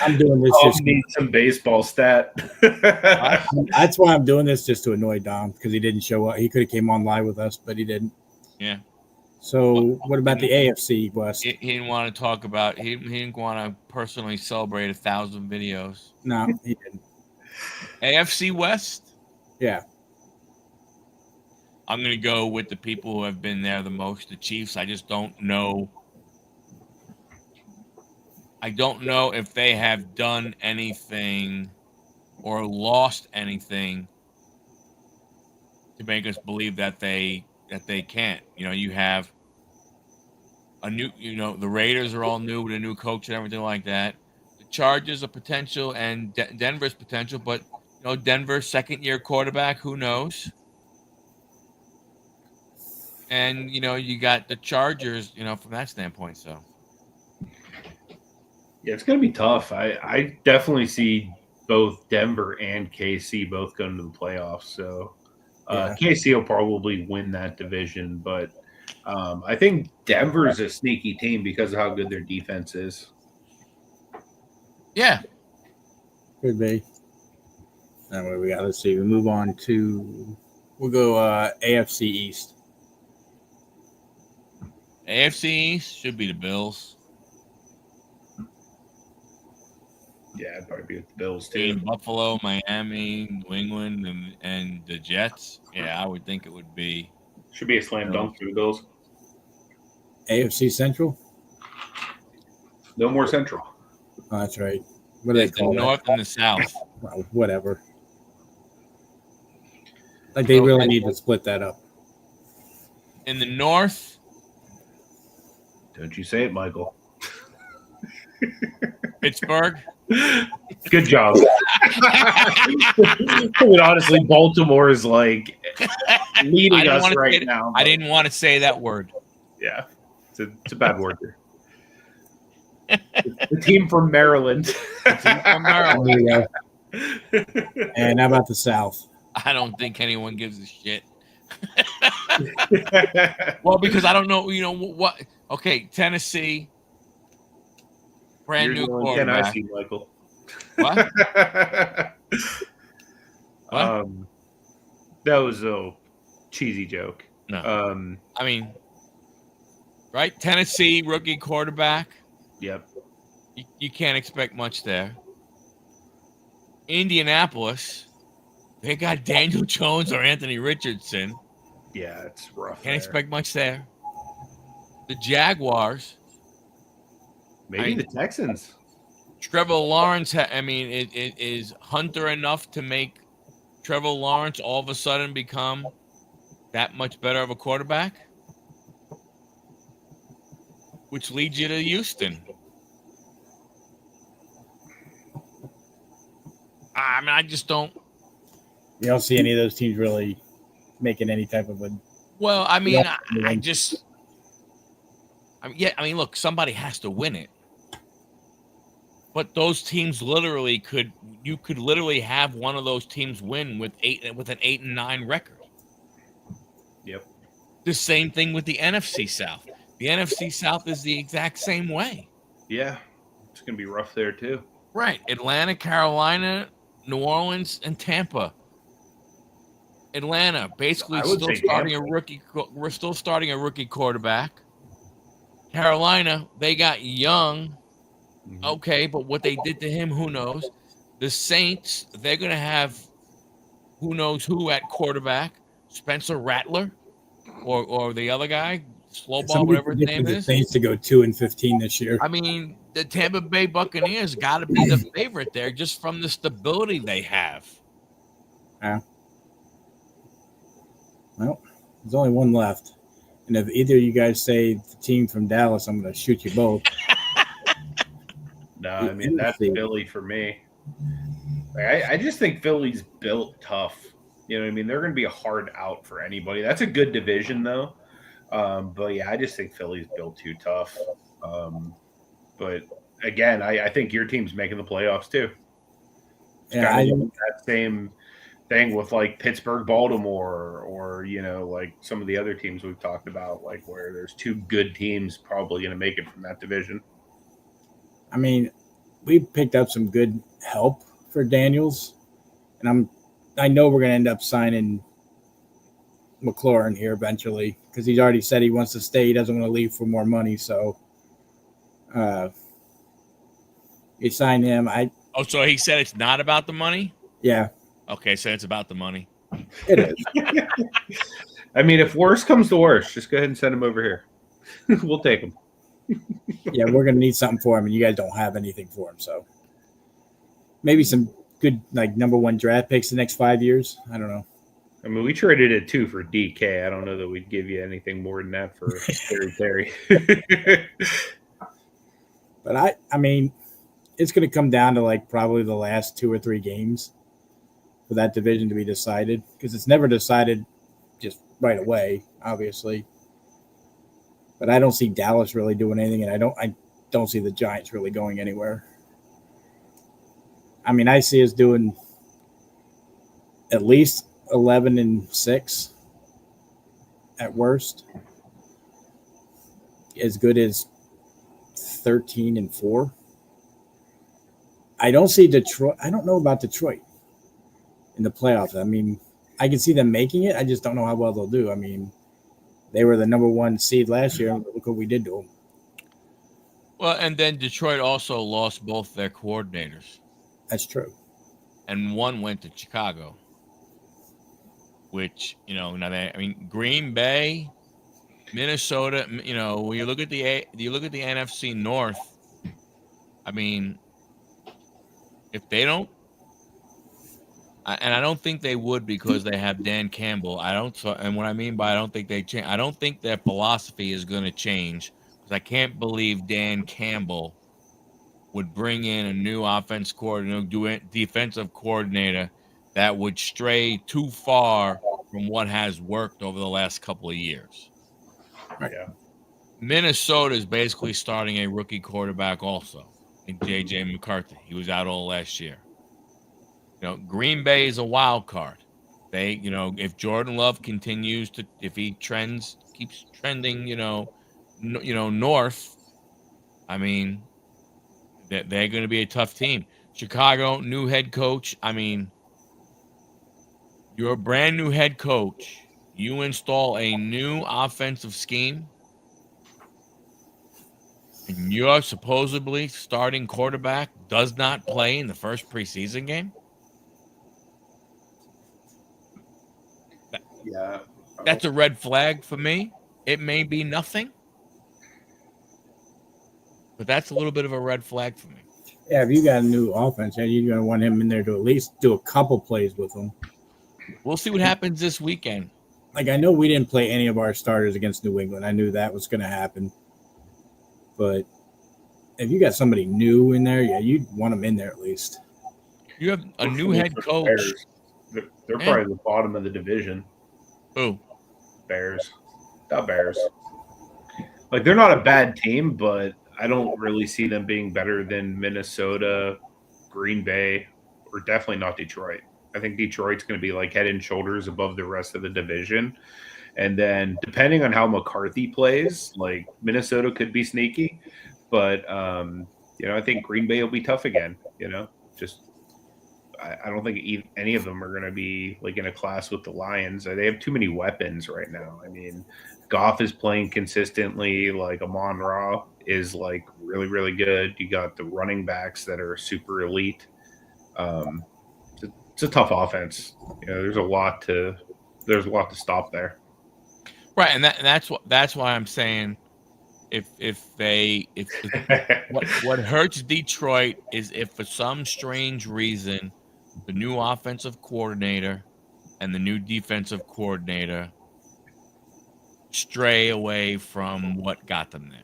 I'm doing this. Just need some baseball stat. That's why I'm doing this, just to annoy Dom, because he didn't show up. He could have came on live with us, but he didn't. Yeah. So what about the AFC West? He didn't want to talk about. He didn't want to personally celebrate 1,000 videos. No, he didn't. AFC West. Yeah. I'm going to go with the people who have been there the most, the Chiefs. I just don't know. I don't know if they have done anything or lost anything to make us believe that they can't. You have a new, the Raiders are all new with a new coach and everything like that. The Chargers are potential and Denver's potential, but Denver's second-year quarterback, who knows? And you got the Chargers, from that standpoint. So yeah, it's going to be tough. I definitely see both Denver and KC both going to the playoffs. So KC will probably win that division, but I think Denver is a sneaky team because of how good their defense is. Yeah, could be. And what we got? Let's see. We move on to We'll go AFC East. AFC East should be the Bills. Yeah, I'd probably be with the Bills In too. Buffalo, Miami, New England, and the Jets. Yeah, I would think it would be. Should be a slam dunk for the Bills. AFC Central. No more Central. Oh, that's right. What do they There's the call North that? and the South. Well, whatever. Like they really need to split that up. In the North, Don't you say it, Michael. Pittsburgh. Good job. I mean, honestly, Baltimore is like leading us right now. I didn't want to say that word. Yeah, it's a bad word here. The team from Maryland. From Maryland. There we go. And how about the South? I don't think anyone gives a shit. Well, because I don't know, what? Okay, Tennessee, brand new quarterback. Tennessee, Michael. What? What? That was a cheesy joke. No. I mean, right? Tennessee, rookie quarterback. Yep. You can't expect much there. Indianapolis, they got Daniel Jones or Anthony Richardson. Yeah, it's rough. Can't expect much there. The Jaguars. Maybe the Texans. Trevor Lawrence, is Hunter enough to make Trevor Lawrence all of a sudden become that much better of a quarterback? Which leads you to Houston. I mean, I just don't. You don't see any of those teams really making any type of a. Well, I mean, look, somebody has to win it. But those teams you could literally have one of those teams win with an 8-9 record. Yep. The same thing with the NFC South. The NFC South is the exact same way. Yeah, it's gonna be rough there too. Right. Atlanta, Carolina, New Orleans, and Tampa. Atlanta basically still starting a rookie. We're still starting a rookie quarterback. Carolina, they got Young. Okay, but what they did to him, who knows? The Saints, they're going to have who knows who at quarterback. Spencer Rattler or the other guy, Slowball, whatever his name is. The Saints to go 2-15 this year. I mean, the Tampa Bay Buccaneers got to be the favorite there just from the stability they have. Yeah. Well, there's only one left. And if either of you guys say the team from Dallas, I'm going to shoot you both. No, I mean, that's Philly for me. I just think Philly's built tough. You know what I mean? They're going to be a hard out for anybody. That's a good division, though. But, yeah, I just think Philly's built too tough. But, again, I think your team's making the playoffs, too. It's that same thing with, like, Pittsburgh, Baltimore, or, like some of the other teams we've talked about, like where there's two good teams probably going to make it from that division. I mean, we picked up some good help for Daniels, and I know we're going to end up signing McLaurin here eventually because he's already said he wants to stay. He doesn't want to leave for more money, so you sign him. So he said it's not about the money? Yeah. Okay, so it's about the money. It is. I mean, if worse comes to worse, just go ahead and send him over here. We'll take him. Yeah, we're going to need something for him, and you guys don't have anything for him. So maybe some good, like, number one draft picks the next 5 years. I don't know. I mean, we traded it 2 for DK. I don't know that we'd give you anything more than that for Terry. But I mean, it's going to come down to, like, probably the last 2 or 3 games for that division to be decided because it's never decided just right away, obviously. But I don't see Dallas really doing anything, and I don't see the Giants really going anywhere. I mean, I see us doing at least 11-6 at worst, as good as 13-4. I don't see Detroit. I don't know about Detroit in the playoffs. I mean, I can see them making it. I just don't know how well they'll do. I mean, they were the number 1 seed last year. Look what we did to them. Well, and then Detroit also lost both their coordinators. That's true. And one went to Chicago, which, Green Bay, Minnesota, when you look at the NFC North, I mean, if they don't, and I don't think they would because they have Dan Campbell. And what I mean by I don't think they change, I don't think their philosophy is going to change because I can't believe Dan Campbell would bring in a new offense coordinator, defensive coordinator that would stray too far from what has worked over the last couple of years. Right. Yeah. Minnesota is basically starting a rookie quarterback also in J.J. McCarthy. He was out all last year. Green Bay is a wild card. They, if Jordan Love continues to, if he keeps trending, north, I mean, they're going to be a tough team. Chicago, new head coach. I mean, you're a brand new head coach. You install a new offensive scheme, and your supposedly starting quarterback does not play in the first preseason game. Yeah. That's a red flag for me. It may be nothing, but that's a little bit of a red flag for me. Yeah, if you got a new offense, you're going to want him in there to at least do a couple plays with them. We'll see what happens this weekend. Like, I know we didn't play any of our starters against New England. I knew that was going to happen. But if you got somebody new in there, you'd want them in there at least. You have a new head coach. They're probably the bottom of the division. Who? Bears. The Bears. Like, they're not a bad team, but I don't really see them being better than Minnesota, Green Bay, or definitely not Detroit. I think Detroit's going to be like head and shoulders above the rest of the division. And then depending on how McCarthy plays, like Minnesota could be sneaky, but I think Green Bay will be tough again. I don't think any of them are going to be like in a class with the Lions. They have too many weapons right now. I mean, Goff is playing consistently. Like Amon-Ra is like really, really good. You got the running backs that are super elite. It's a tough offense. There's a lot to stop there. Right, and that's why I'm saying what hurts Detroit is if for some strange reason the new offensive coordinator and the new defensive coordinator stray away from what got them there.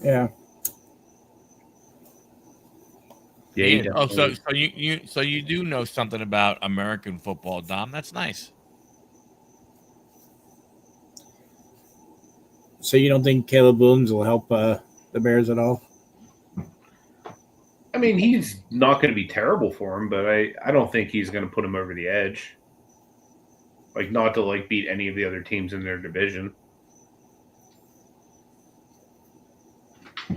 Yeah. Yeah. So you do know something about American football, Dom. That's nice. So you don't think Caleb Williams will help the Bears at all? I mean, he's not going to be terrible for him, but I don't think he's going to put him over the edge. Like, not to like beat any of the other teams in their division. I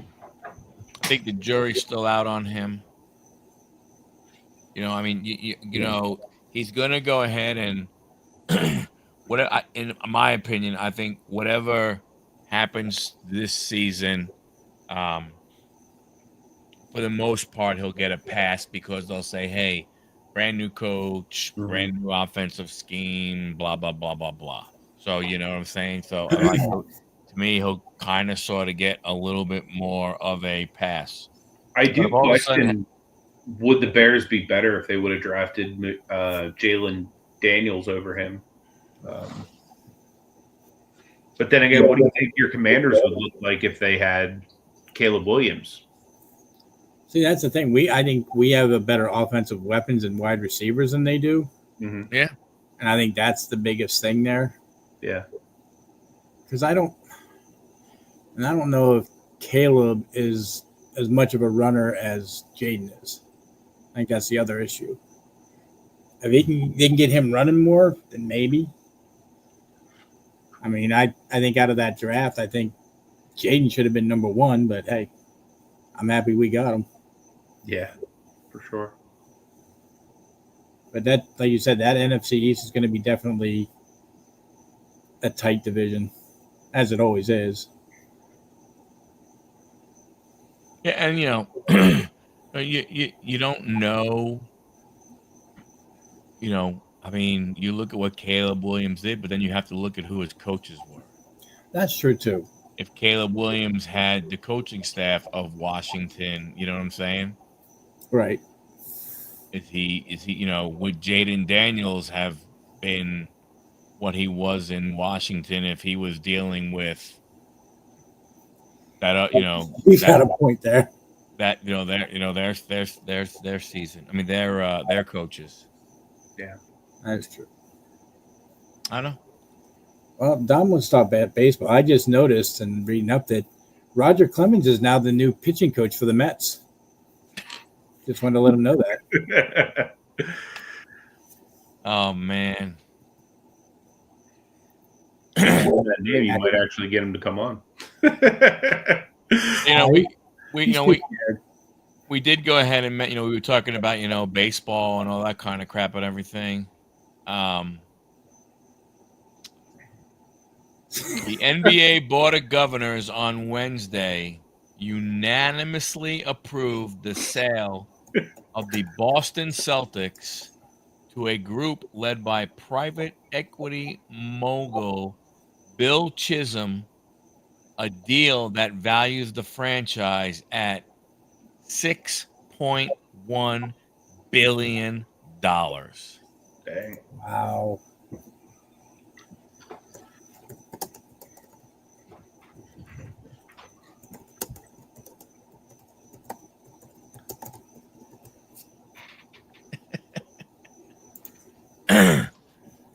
think the jury's still out on him. I mean, he's going to go ahead and in my opinion, I think whatever happens this season, for the most part, he'll get a pass because they'll say, hey, brand new coach, brand new offensive scheme, blah, blah, blah, blah, blah. So, you know what I'm saying? So, to me, he'll kind of sort of get a little bit more of a pass. I do question, would the Bears be better if they would have drafted Jalen Daniels over him? But then again, what do you think your Commanders would look like if they had Caleb Williams? See, that's the thing. I think we have a better offensive weapons and wide receivers than they do. Mm-hmm. Yeah. And I think that's the biggest thing there. Yeah. Because I don't know if Caleb is as much of a runner as Jaden is. I think that's the other issue. If they can get him running more, then maybe. I mean, I think out of that draft, I think Jaden should have been number 1, but hey, I'm happy we got him. Yeah, for sure. But that, like you said, that NFC East is going to be definitely a tight division, as it always is. Yeah, and you don't know. I mean, you look at what Caleb Williams did, but then you have to look at who his coaches were. That's true too. If Caleb Williams had the coaching staff of Washington, you know what I'm saying? Right. Is he, would Jaden Daniels have been what he was in Washington if he was dealing with that, He's got a point there. That, their season. I mean, their coaches. Yeah. That's true. I know. Well, Don wants to talk about baseball. I just noticed and reading up that Roger Clemens is now the new pitching coach for the Mets. Just wanted to let him know that. Oh man. Maybe you might actually get him to come on. We did go ahead and we were talking about baseball and all that kind of crap and everything. The NBA Board of Governors on Wednesday unanimously approved the sale of the Boston Celtics to a group led by private equity mogul Bill Chisholm, a deal that values the franchise at $6.1 billion. Dang. Wow.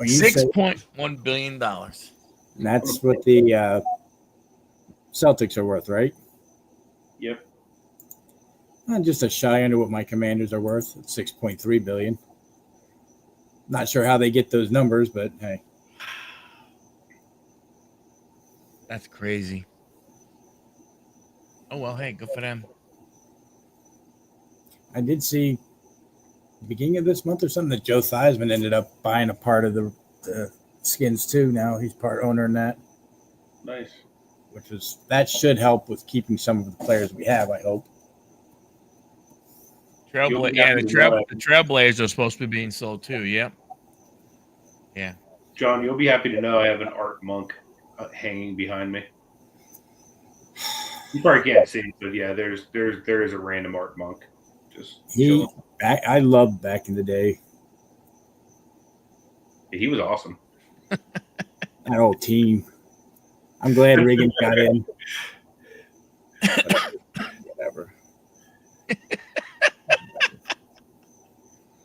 $6.1 billion. That's what the Celtics are worth, right? Yep. Just a shy under what my Commanders are worth at $6.3 billion. Not sure how they get those numbers, but hey. That's crazy. Oh well, hey, good for them. I did see beginning of this month or something that Joe Theismann ended up buying a part of the Skins too. Now he's part owner in that. Nice. That should help with keeping some of the players we have, I hope. The Trailblazers are supposed to be being sold too. Yep. Yeah. John, you'll be happy to know I have an art monk hanging behind me. You probably can't see, but yeah, there is a random art monk. I loved back in the day. Yeah, he was awesome. That whole team. I'm glad Riggins got in. Whatever.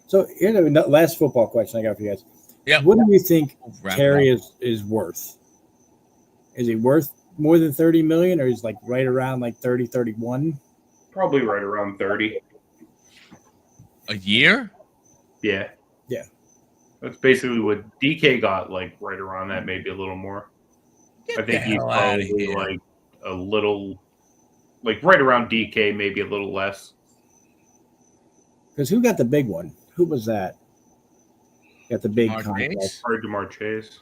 So here's the last football question I got for you guys. Yeah. What do you think Terry is worth? Is he worth more than 30 million, or is like right around like 30, 31? Probably right around 30. A year? Yeah. Yeah. That's basically what DK got, like right around that, maybe a little more. I think he's probably like a little, like right around DK, maybe a little less. Because who got the big one? Who was that? Got the big contract. Hard Jamar Chase.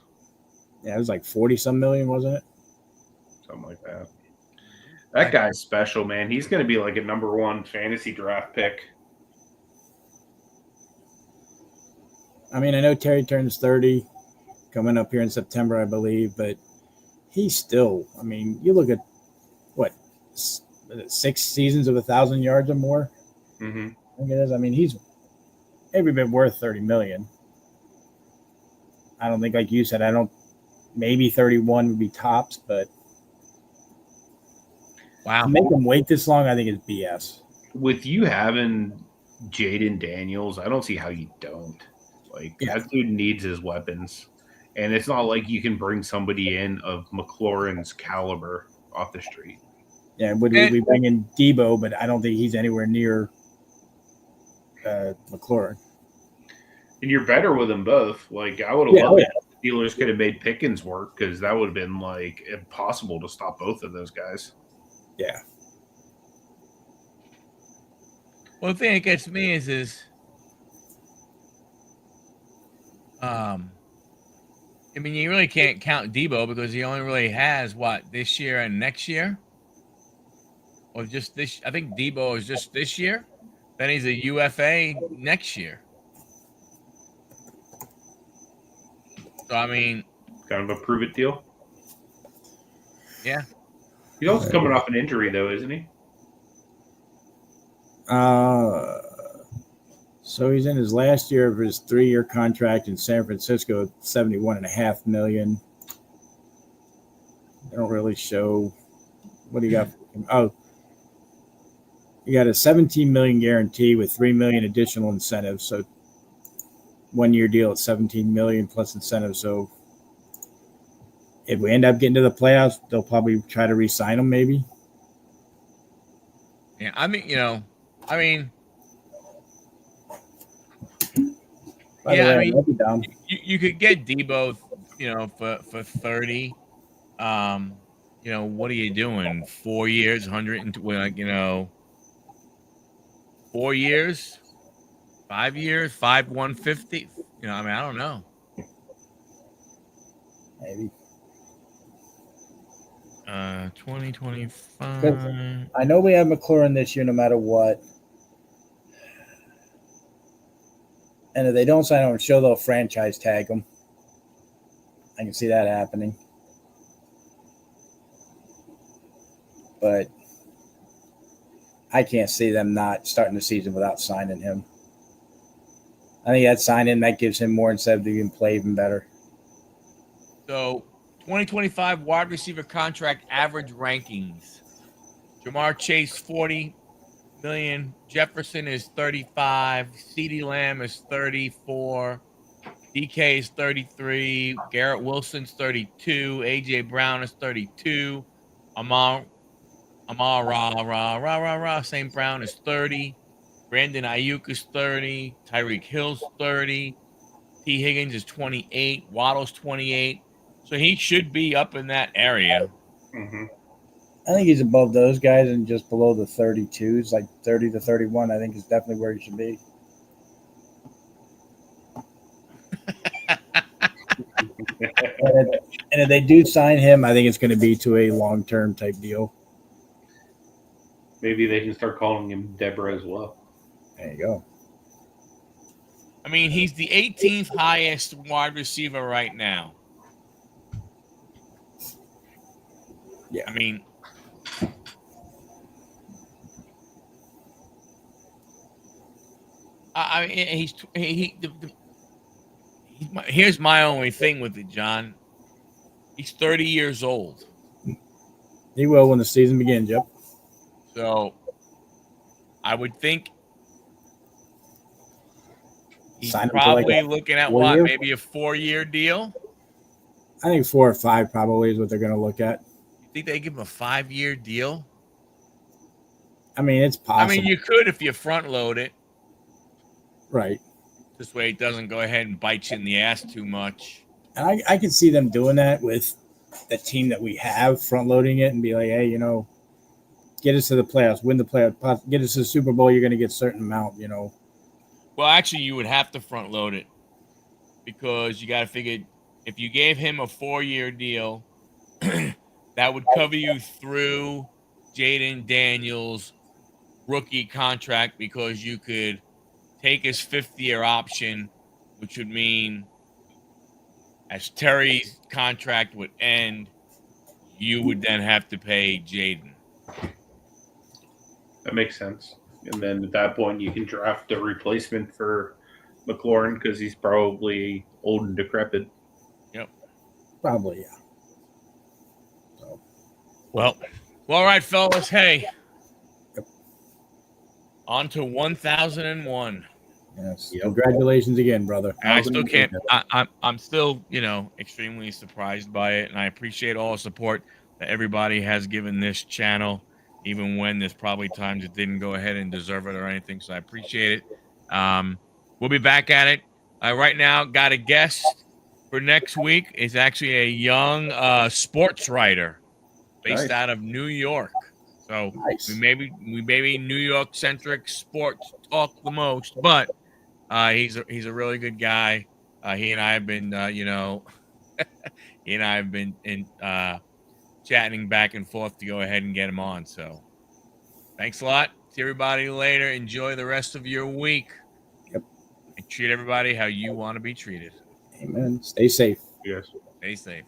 Yeah, it was like 40-some million, wasn't it? Something like that. That guy's special, man. He's going to be like a number one fantasy draft pick. I mean, I know Terry turns 30 coming up here in September, I believe, but he's still, I mean, you look at what, 6 seasons of 1,000 yards or more? Mm-hmm. I think it is. I mean, he's every bit worth 30 million. I don't think, like you said, maybe 31 would be tops, but wow, to make him wait this long, I think it's BS. With you having Jaden Daniels, I don't see how you don't. That dude needs his weapons. And it's not like you can bring somebody in of McLaurin's caliber off the street. Yeah, we bring in Debo, but I don't think he's anywhere near McLaurin. And you're better with them both. Like, I would have loved it if the Steelers could have made Pickens work, because that would have been, like, impossible to stop both of those guys. Yeah. Well, the thing that gets me is I mean, you really can't count Debo because he only really has what this year and next year, or just this. I think Debo is just this year. Then he's a UFA next year. So I mean, Kind of a prove it deal. yeah. He's also coming off an injury, though, isn't he? So he's in his last year of his 3-year contract in San Francisco, $71.5 million. They don't really show what he got. Oh, he got a $17 million guarantee with $3 million additional incentives. So 1-year deal at $17 million plus incentives. So if we end up getting to the playoffs, they'll probably try to re-sign him, maybe. Yeah, I mean, yeah, I mean, you could get Debo, for 30. What are you doing? 4 years, 100 and 4 years, 5 years, 150. I mean, I don't know. Maybe. 2025. I know we have McLaurin this year, no matter what. And if they don't sign him, I'm sure they'll franchise tag him. I can see that happening. But I can't see them not starting the season without signing him. I think that signing that gives him more incentive to even play even better. So 2025 wide receiver contract average rankings. Jamar Chase 40 million. Jefferson is 35. CeeDee Lamb is 34. DK is 33. Garrett Wilson's 32. AJ Brown is 32. Amar St. Brown is 30. Brandon Ayuk is 30. Tyreek Hill's 30. T. Higgins is 28. Waddle's 28. So he should be up in that area. Mm-hmm. I think he's above those guys and just below the 32s, like 30 to 31. I think is definitely where he should be. And if they do sign him, I think it's going to be to a long-term type deal. Maybe they can start calling him Deborah as well. There you go. I mean, he's the 18th highest wide receiver right now. Yeah. I mean, here's my only thing with it, John. He's 30 years old. He will when the season begins. Yep. So I would think he's probably looking at what, maybe a 4-year deal. I think 4 or 5 probably is what they're going to look at. You think they give him a 5-year deal? I mean, it's possible. I mean, you could if you front load it. Right. This way it doesn't go ahead and bite you in the ass too much. And I can see them doing that with the team that we have, front loading it and be like, hey, get us to the playoffs, win the playoffs, get us to the Super Bowl, you're going to get a certain amount, Well, actually, you would have to front load it because you got to figure if you gave him a 4-year deal, that would cover you through Jaden Daniels' rookie contract because you could take his 5th-year option, which would mean as Terry's contract would end, you would then have to pay Jaden. That makes sense. And then at that point, you can draft a replacement for McLaurin because he's probably old and decrepit. Yep. Probably, yeah. So. Well, all right, fellas. Hey. Yep. On to 1001. Yes. Yep. Congratulations again, brother. I still can't. I'm still, extremely surprised by it, and I appreciate all the support that everybody has given this channel, even when there's probably times it didn't go ahead and deserve it or anything. So I appreciate it. We'll be back at it. Right now, got a guest for next week. It's actually a young sports writer based out of New York. So nice. we maybe New York centric sports talk the most, but he's a really good guy. He and I have been, he and I have been chatting back and forth to go ahead and get him on. So thanks a lot. See everybody later. Enjoy the rest of your week. Yep. And treat everybody how you want to be treated. Amen. Stay safe. Yes. Stay safe.